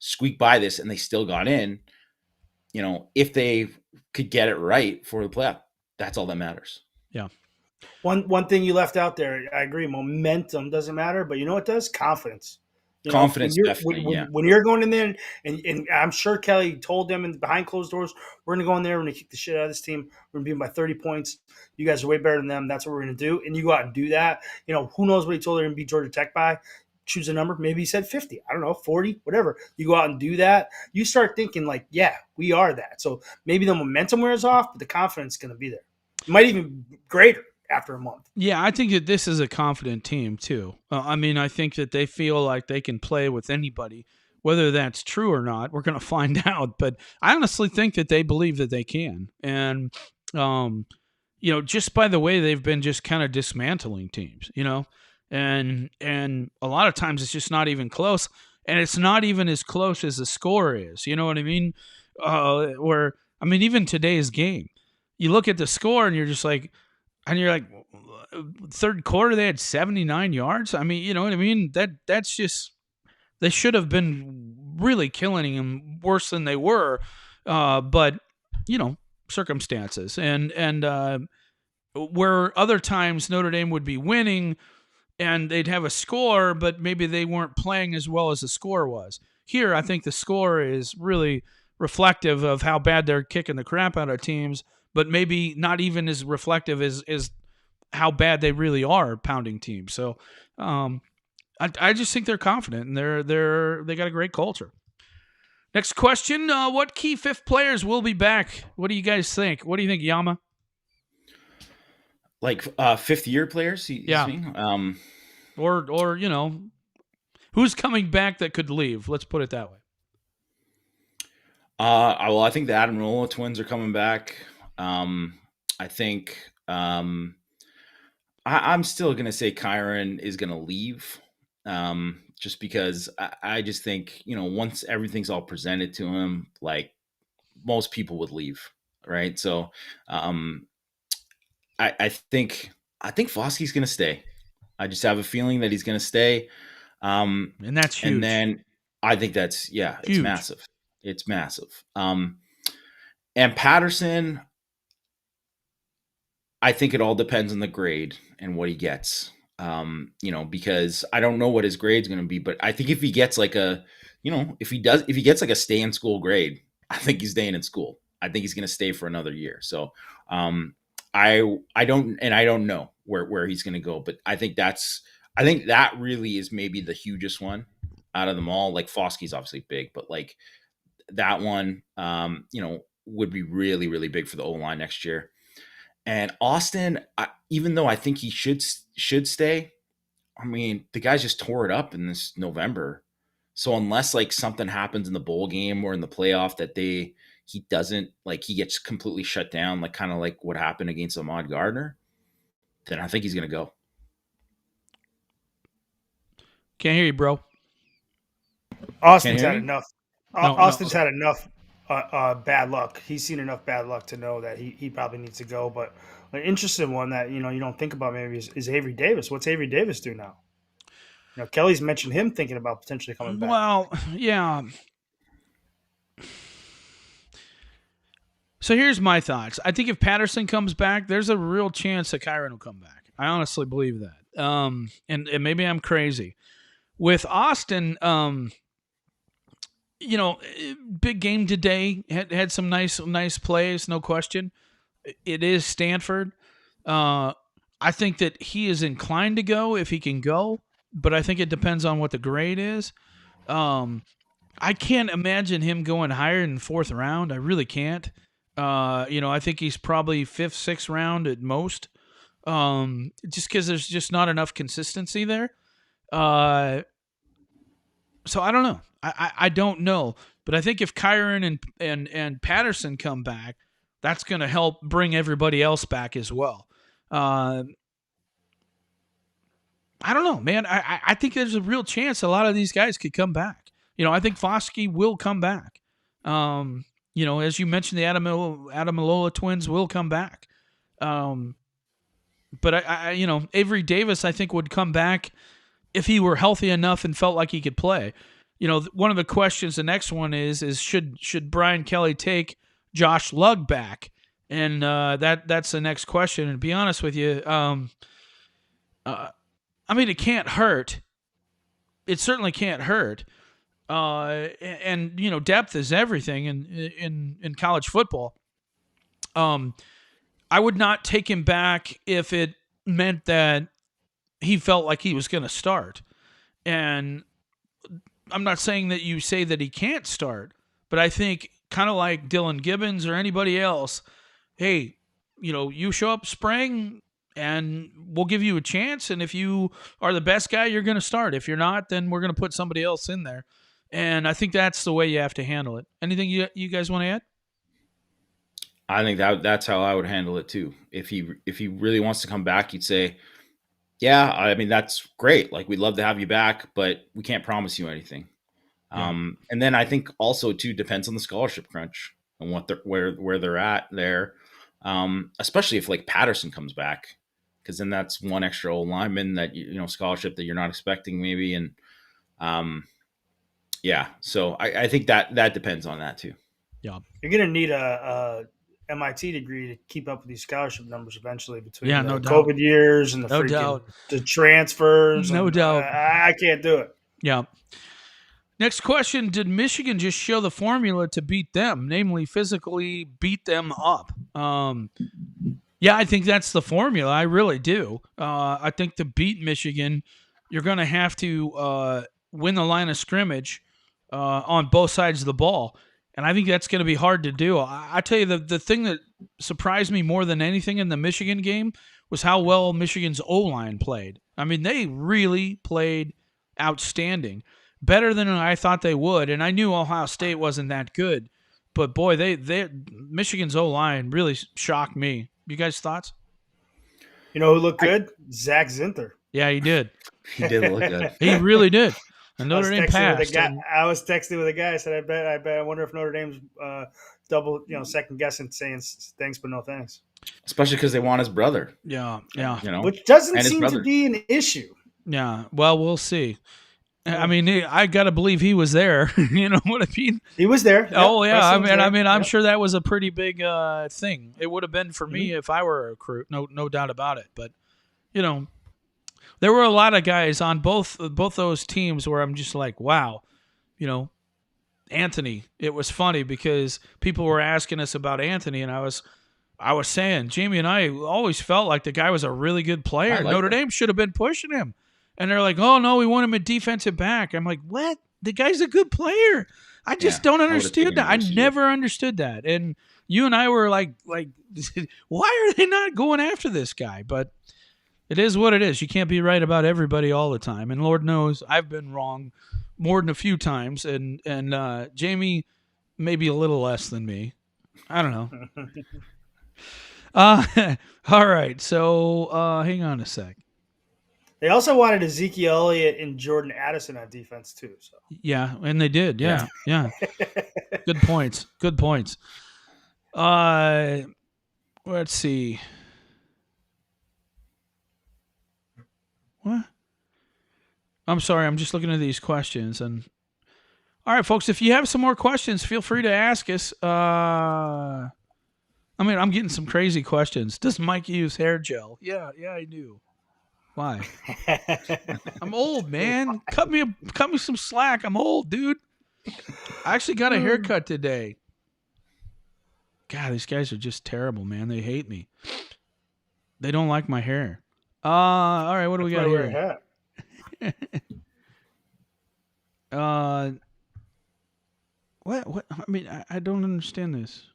squeak by this and they still got in, if they could get it right for the playoff, that's all that matters. Yeah. One thing you left out there, I agree. Momentum doesn't matter, but you know what does? Confidence. Confidence, definitely. When you're going in there, and I'm sure Kelly told them behind closed doors, we're going to go in there, we're going to kick the shit out of this team. We're going to beat them by 30 points. You guys are way better than them. That's what we're going to do. And you go out and do that. Who knows what he told her and beat Georgia Tech by? Choose a number. Maybe he said 50. I don't know, 40, whatever. You go out and do that. You start thinking yeah, we are that. So maybe the momentum wears off, but the confidence is going to be there. It might even be greater after a month. Yeah, I think that this is a confident team too. I think that they feel like they can play with anybody. Whether that's true or not, we're going to find out. But I honestly think that they believe that they can. And, just by the way they've been just kind of dismantling teams, and a lot of times it's just not even close. And it's not even as close as the score is. You know what I mean? Even today's game, you look at the score and you're just like, third quarter they had 79 yards. You know what I mean? That's just, they should have been really killing them worse than they were. But circumstances and where other times Notre Dame would be winning and they'd have a score, but maybe they weren't playing as well as the score was. Here, I think the score is really reflective of how bad they're kicking the crap out of teams, but maybe not even as reflective as how bad they really are pounding teams. So I just think they're confident and they got a great culture. Next question: what key fifth players will be back? What do you guys think? What do you think, Yama? Like fifth year players, you Yeah, mean? or who's coming back that could leave? Let's put it that way. Well, I think the Admiral twins are coming back. I think I'm still gonna say Kyron is gonna leave. Just because I just think, once everything's all presented to him, like most people would leave, right? So I think Foskey's gonna stay. I just have a feeling that he's gonna stay. And that's huge. And then I think that's it's Huge. massive. It's massive. And Patterson, I think it all depends on the grade and what he gets. Because I don't know what his grade's going to be, but I think if he gets like if he gets like a stay in school grade, I think he's staying in school. I think he's going to stay for another year. So, I don't know where he's going to go, but I think that really is maybe the hugest one out of them all. Like Foskey's obviously big, but like that one, would be really, really big for the O-line next year. And Austin, even though I think he should stay, I mean, the guys just tore it up in this November. So unless like something happens in the bowl game or in the playoff that he doesn't, like, he gets completely shut down, like kind of like what happened against Ahmad Gardner, then I think he's going to go. Can't hear you, bro. Austin's had enough. Austin's had enough bad luck. He's seen enough bad luck to know that he probably needs to go. But an interesting one that you don't think about maybe is Avery Davis. What's Avery Davis do now? Kelly's mentioned him thinking about potentially coming back. Well, yeah. So here's my thoughts. I think if Patterson comes back, there's a real chance that Kyron will come back. I honestly believe that. And maybe I'm crazy. With Austin, big game today. Had some nice plays, no question. It is Stanford. I think that he is inclined to go if he can go, but I think it depends on what the grade is. I can't imagine him going higher than fourth round. I really can't. I think he's probably fifth, sixth round at most. Just because there's just not enough consistency there. So I don't know. I don't know. But I think if Kyron and Patterson come back, that's going to help bring everybody else back as well. I don't know, man. I think there's a real chance a lot of these guys could come back. I think Foskey will come back. As you mentioned, the Adamilola twins will come back. But Avery Davis, I think, would come back if he were healthy enough and felt like he could play. One of the questions, the next one is should Brian Kelly take Josh Lugg back? And that's the next question. And to be honest with you, it can't hurt. It certainly can't hurt. And depth is everything in college football. I would not take him back if it meant that he felt like he was going to start. And I'm not saying that you say that he can't start, but I think kind of like Dylan Gibbons or anybody else, hey, you show up spring and we'll give you a chance. And if you are the best guy, you're going to start. If you're not, then we're going to put somebody else in there. And I think that's the way you have to handle it. Anything you guys want to add? I think that's how I would handle it too. If he really wants to come back, he'd say, yeah, that's great. Like, we'd love to have you back, but we can't promise you anything. Yeah. And then I think also too depends on the scholarship crunch and where they're at there. Especially if like Patterson comes back, because then that's one extra old lineman that scholarship that you're not expecting maybe. And so I think that depends on that too. Yeah, you're gonna need a MIT degree to keep up with these scholarship numbers eventually between the COVID years and the transfers. No doubt. I can't do it. Yeah. Next question: did Michigan just show the formula to beat them, namely physically beat them up? Yeah, I think that's the formula. I really do. I think to beat Michigan, you're going to have to win the line of scrimmage on both sides of the ball. And I think that's going to be hard to do. I tell you, the thing that surprised me more than anything in the Michigan game was how well Michigan's O-line played. I mean, they really played outstanding, better than I thought they would. And I knew Ohio State wasn't that good. But, boy, Michigan's O-line really shocked me. You guys' thoughts? You know who looked good? Zach Zinter. Yeah, he did. He did look good. He really did. And Notre Dame passed. I was texting with a guy. I said, I wonder if Notre Dame's double, second guessing, saying thanks but no thanks. Especially because they want his brother. Yeah. Which doesn't seem to be an issue. Yeah. Well, we'll see. I mean, I gotta believe he was there. You know what I mean? He was there. Oh yeah. I'm sure that was a pretty big thing. It would have been for me if I were a recruit. No doubt about it. But there were a lot of guys on both those teams where I'm just like, wow, Anthony. It was funny because people were asking us about Anthony, and I was saying, Jamie and I always felt like the guy was a really good player. Notre Dame should have been pushing him. And they're like, oh, no, we want him at defensive back. I'm like, what? The guy's a good player. I just don't understand that. I never understood that. And you and I were like, why are they not going after this guy? But it is what it is. You can't be right about everybody all the time. And Lord knows I've been wrong more than a few times. And Jamie maybe a little less than me. I don't know. All right. So hang on a sec. They also wanted Ezekiel Elliott and Jordan Addison on defense too. So yeah, and they did. Yeah. Good points. Let's see. What? I'm sorry. I'm just looking at these questions. And all right, folks, if you have some more questions, feel free to ask us. I'm getting some crazy questions. Does Mike use hair gel? Yeah, I do. Why? I'm old, man. Cut me some slack. I'm old, dude. I actually got a haircut today. God, these guys are just terrible, man. They hate me. They don't like my hair. All right, what do we got here? What? I mean, I don't understand this.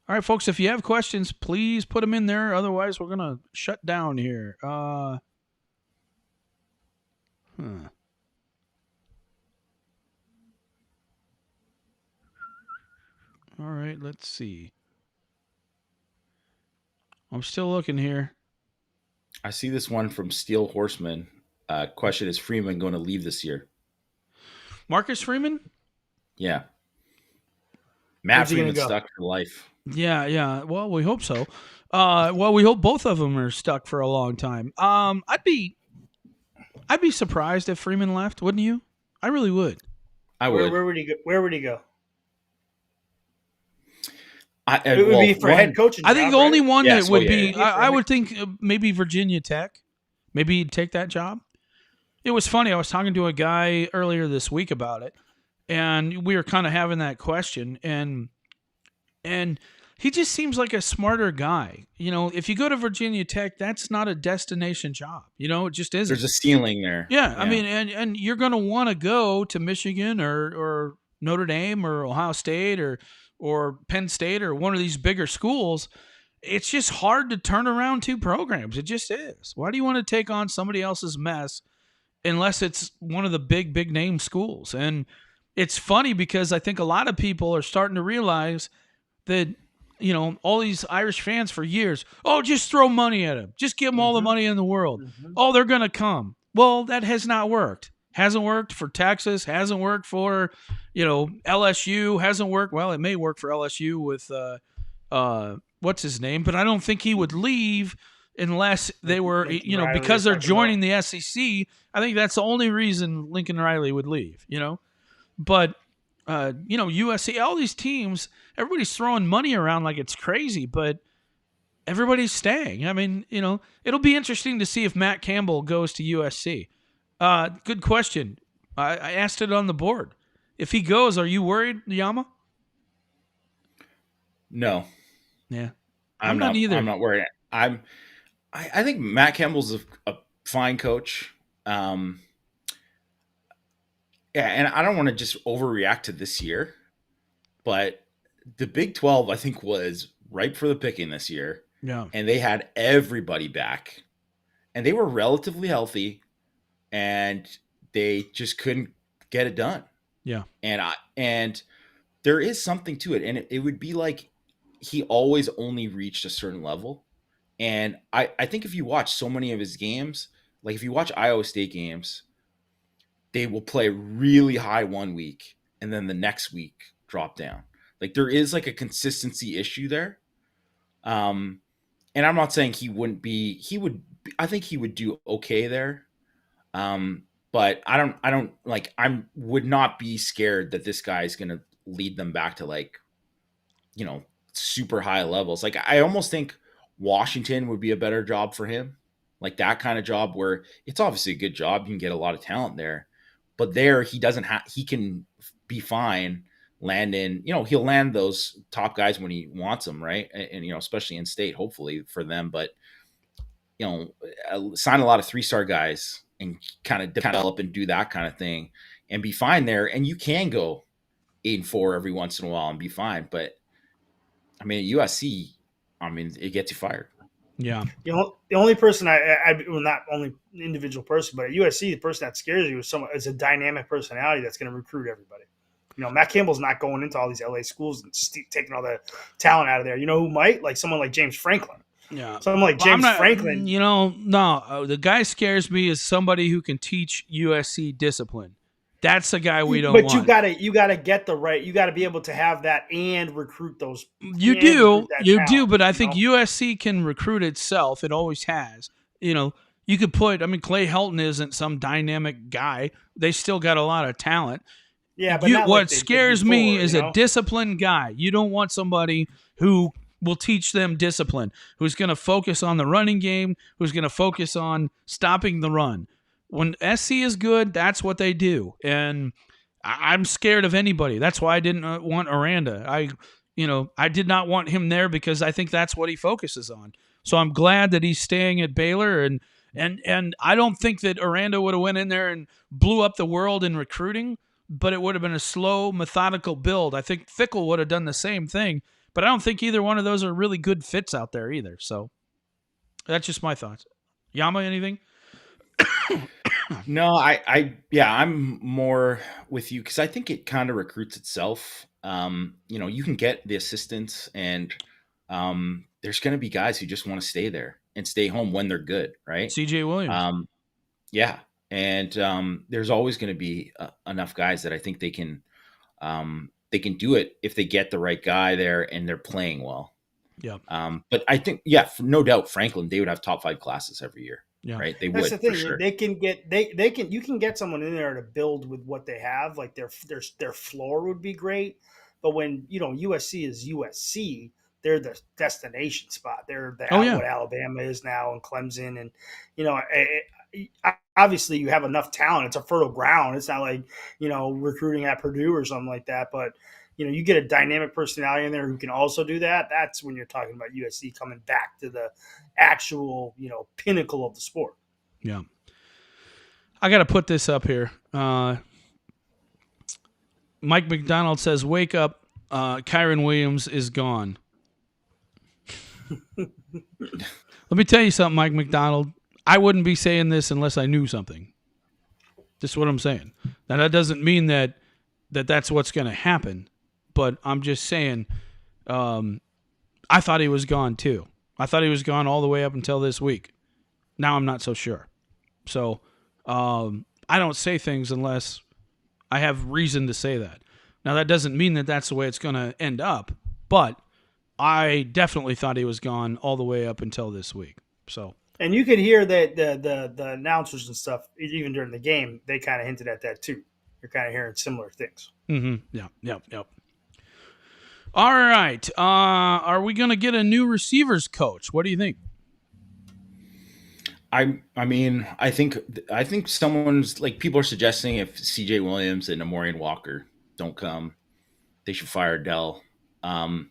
All right, folks, if you have questions, please put them in there. Otherwise, we're going to shut down here. All right, let's see. I'm still looking here. I see this one from Steel Horseman. Question: is Freeman going to leave this year? Marcus Freeman? Yeah. Matt Freeman's stuck for life. Yeah. Well, we hope so. We hope both of them are stuck for a long time. I'd be surprised if Freeman left, wouldn't you? I really would. I would. Where would he go? Where would he go? It would be for head coaching. I think the only one that would be. Yeah. I would think maybe Virginia Tech. Maybe he'd take that job. It was funny. I was talking to a guy earlier this week about it, and we were kind of having that question, and he just seems like a smarter guy. If you go to Virginia Tech, that's not a destination job. It just isn't. There's a ceiling there. Yeah. I mean, and you're going to want to go to Michigan or Notre Dame or Ohio State or Penn State or one of these bigger schools. It's just hard to turn around two programs. It just is. Why do you want to take on somebody else's mess unless it's one of the big name schools? And it's funny because I think a lot of people are starting to realize that, all these Irish fans for years, just throw money at them. Just give them all the money in the world. Oh, they're going to come. Well, that has not worked. Hasn't worked for Texas. Hasn't worked for, LSU. Hasn't worked. Well, it may work for LSU with what's his name, but I don't think he would leave unless they were, because they're joining the SEC. I think that's the only reason Lincoln Riley would leave, But, USC, all these teams, everybody's throwing money around like it's crazy, but everybody's staying. I mean, it'll be interesting to see if Matt Campbell goes to USC. Good question. I asked it on the board. If he goes, are you worried, Yama? No, Yeah, I'm I'm not not. I'm either. not worried. I think Matt Campbell's a fine coach. Um, yeah, and I don't want to just overreact to this year, but the Big 12 I think was ripe for the picking this year, Yeah, and they had everybody back, and they were relatively healthy, and they just couldn't get it done. yeah, And there is something to it, and it would be like he always only reached a certain level. And I think if you watch so many of his games, like if you watch Iowa State games, they will play really high one week and then the next week drop down. Like there is like a consistency issue there. Um, and I'm not saying he wouldn't be. I think he would do okay there. But I don't like. Would not be scared that this guy is going to lead them back to like you know super high levels. Like I almost think Washington would be a better job for him, like that kind of job where it's obviously a good job. You can get a lot of talent there, but there he doesn't have. He can be fine. Land in, he'll land those top guys when he wants them, right? And especially in state, hopefully for them. But sign a lot of 3-star guys and kind of develop and do that kind of thing and be fine there. And you can go 8-4 every once in a while and be fine. But I mean, at USC, I mean, it gets you fired. yeah. The only person well, not only individual person, but at USC, the person that scares you is a dynamic personality that's going to recruit everybody. Matt Campbell's not going into all these LA schools and taking all the talent out of there. You know who might? Like someone like James Franklin. Yeah. Someone like Well, I'm James not, Franklin. no. The guy scares me as somebody who can teach USC discipline. That's the guy we don't But want. you gotta get the right. You got to be able to have that and recruit those. You and recruit do, that you do, talent, but I think USC can recruit itself. It always has. You could put. I mean, Clay Helton isn't some dynamic guy. They still got a lot of talent. Yeah, but not What like they did scares me before, is a disciplined guy. You don't want somebody who will teach them discipline, who's going to focus on the running game, who's going to focus on stopping the run. When SC is good, that's what they do. And I'm scared of anybody. That's why I didn't want Aranda. I did not want him there because I think that's what he focuses on. So I'm glad that he's staying at Baylor, and I don't think that Aranda would have went in there and blew up the world in recruiting, but it would have been a slow, methodical build. I think Fickle would have done the same thing, but I don't think either one of those are really good fits out there either. So that's just my thoughts. Yama, anything? No, I'm more with you because I think it kind of recruits itself. You can get the assistants, and there's going to be guys who just want to stay there and stay home when they're good, right? CJ Williams. Yeah, and there's always going to be enough guys that I think they can do it if they get the right guy there and they're playing well. Yeah. But I think, no doubt, Franklin, they would have top 5 classes every year. Yeah. Right. They That's would, the thing. for sure. You can get someone in there to build with what they have. Like their floor would be great. But when, USC is USC, they're the destination spot. They're what Alabama is now and Clemson. And, obviously you have enough talent. It's a fertile ground. It's not like, recruiting at Purdue or something like that. But, you get a dynamic personality in there who can also do that. That's when you're talking about USC coming back to the actual, pinnacle of the sport. Yeah. I got to put this up here. Mike McDonald says, wake up. Kyron Williams is gone. Let me tell you something, Mike McDonald. I wouldn't be saying this unless I knew something. This is what I'm saying. Now, that doesn't mean that that's what's going to happen. But I'm just saying, I thought he was gone too. I thought he was gone all the way up until this week. Now I'm not so sure. So I don't say things unless I have reason to say that. Now that doesn't mean that that's the way it's going to end up. But I definitely thought he was gone all the way up until this week. So. And you could hear that the announcers and stuff, even during the game, they kind of hinted at that too. You're kind of hearing similar things. Mm-hmm. Yep. All right. Are we going to get a new receivers coach? What do you think? I mean, I think someone's like people are suggesting if C.J. Williams and Amorian Walker don't come, they should fire Dell. Um,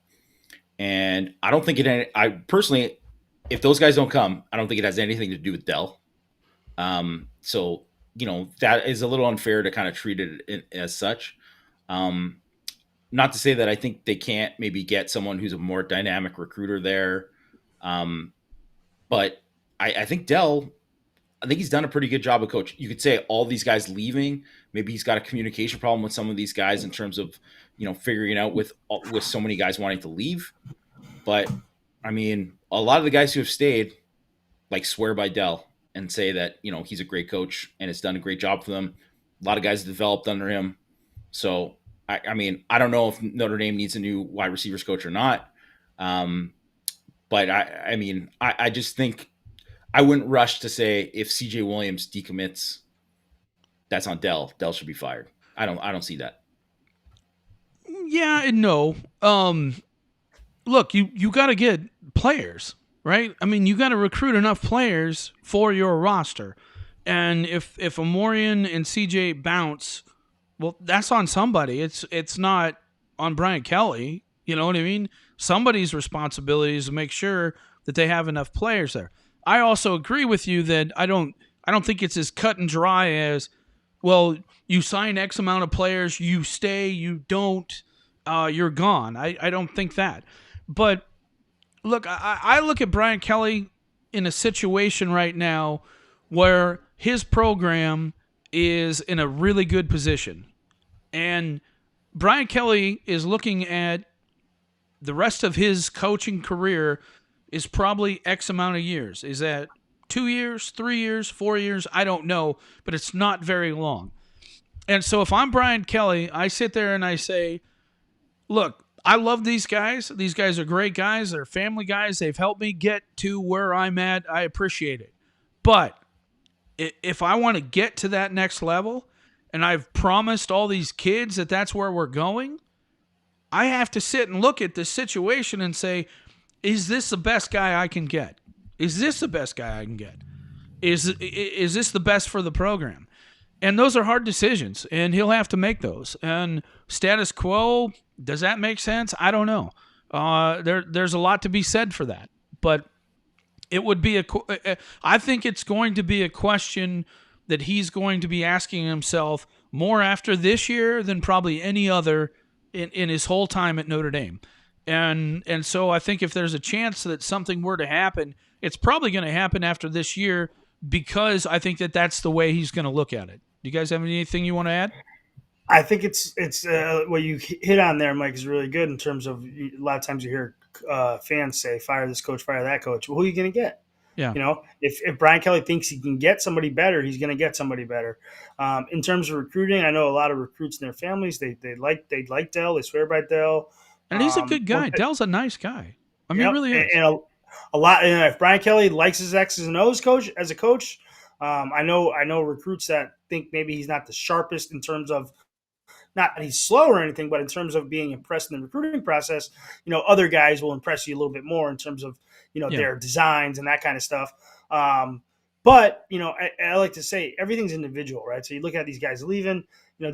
and I don't think it. I personally, if those guys don't come, I don't think it has anything to do with Dell. So that is a little unfair to kind of treat it as such. Um, Not to say that I think they can't maybe get someone who's a more dynamic recruiter there, um, but I think Dell. I think he's done a pretty good job of coach. You could say all these guys leaving, maybe he's got a communication problem with some of these guys in terms of figuring out with so many guys wanting to leave. But I mean, a lot of the guys who have stayed like swear by Dell and say that he's a great coach and has done a great job for them. A lot of guys developed under him. So I mean, I don't know if Notre Dame needs a new wide receivers coach or not. Um, but I mean, I just think I wouldn't rush to say if CJ Williams decommits, that's on Dell. Dell should be fired. I don't see that. Yeah and no. Look, you got to get players, right? I mean, you got to recruit enough players for your roster. And if Amorian and CJ bounce, well, that's on somebody. It's not on Brian Kelly. You know what I mean? Somebody's responsibility is to make sure that they have enough players there. I also agree with you that I don't think it's as cut and dry as, well, you sign X amount of players, you stay, you don't, you're gone. I don't think that. But look, I look at Brian Kelly in a situation right now where his program is in a really good position. And Brian Kelly is looking at the rest of his coaching career is probably X amount of years. Is that 2 years, 3 years, 4 years? I don't know, but it's not very long. And so if I'm Brian Kelly, I sit there and I say, look, I love these guys. These guys are great guys. They're family guys. They've helped me get to where I'm at. I appreciate it. But if I want to get to that next level, and I've promised all these kids that that's where we're going, I have to sit and look at this situation and say, is this the best guy I can get? Is this the best guy I can get? Is this the best for the program? And those are hard decisions, and he'll have to make those. And status quo, does that make sense? I don't know. There's a lot to be said for that. But it would be I think it's going to be a question that he's going to be asking himself more after this year than probably any other in his whole time at Notre Dame. And so I think if there's a chance that something were to happen, it's probably going to happen after this year, because I think that that's the way he's going to look at it. Do you guys have anything you want to add? I think it's what you hit on there, Mike, is really good in terms of a lot of times you hear fans say, fire this coach, fire that coach. Well, who are you going to get? Yeah. If Brian Kelly thinks he can get somebody better, he's going to get somebody better. In terms of recruiting, I know a lot of recruits and their families, they like Dell. They swear by Dell. And he's a good guy. Dell's a nice guy. I mean, he really is. And a lot. And if Brian Kelly likes his X's and O's coach as a coach, I know recruits that think maybe he's not the sharpest in terms of, not that he's slow or anything, but in terms of being impressed in the recruiting process, other guys will impress you a little bit more in terms of, their designs and that kind of stuff. But I like to say everything's individual, right? So you look at these guys leaving.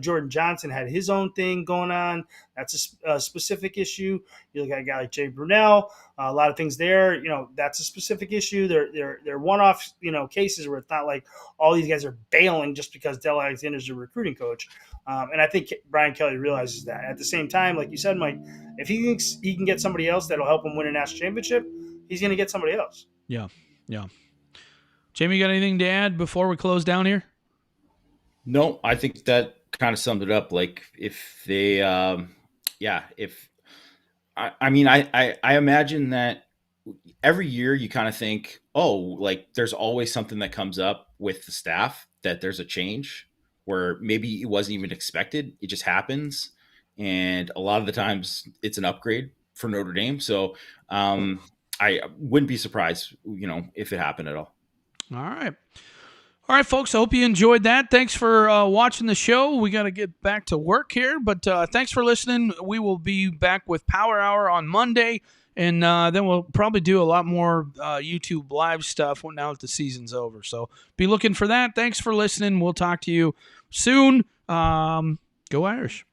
Jordan Johnson had his own thing going on. That's a specific issue. You look at a guy like Jay Brunell, a lot of things there. That's a specific issue. They're one-off, cases where it's not like all these guys are bailing just because Del Alexander's a recruiting coach. And I think Brian Kelly realizes that. At the same time, like you said, Mike, if he thinks he can get somebody else that'll help him win a national championship, he's going to get somebody else. Yeah. Jamie, you got anything to add before we close down here? No, I think that kind of summed it up. Like if they, I imagine that every year you kind of think, oh, like there's always something that comes up with the staff, that there's a change where maybe it wasn't even expected. It just happens. And a lot of the times it's an upgrade for Notre Dame. So I wouldn't be surprised, if it happened at all. All right, folks, I hope you enjoyed that. Thanks for watching the show. We got to get back to work here, but thanks for listening. We will be back with Power Hour on Monday, And then we'll probably do a lot more YouTube live stuff now that the season's over. So be looking for that. Thanks for listening. We'll talk to you soon. Go Irish.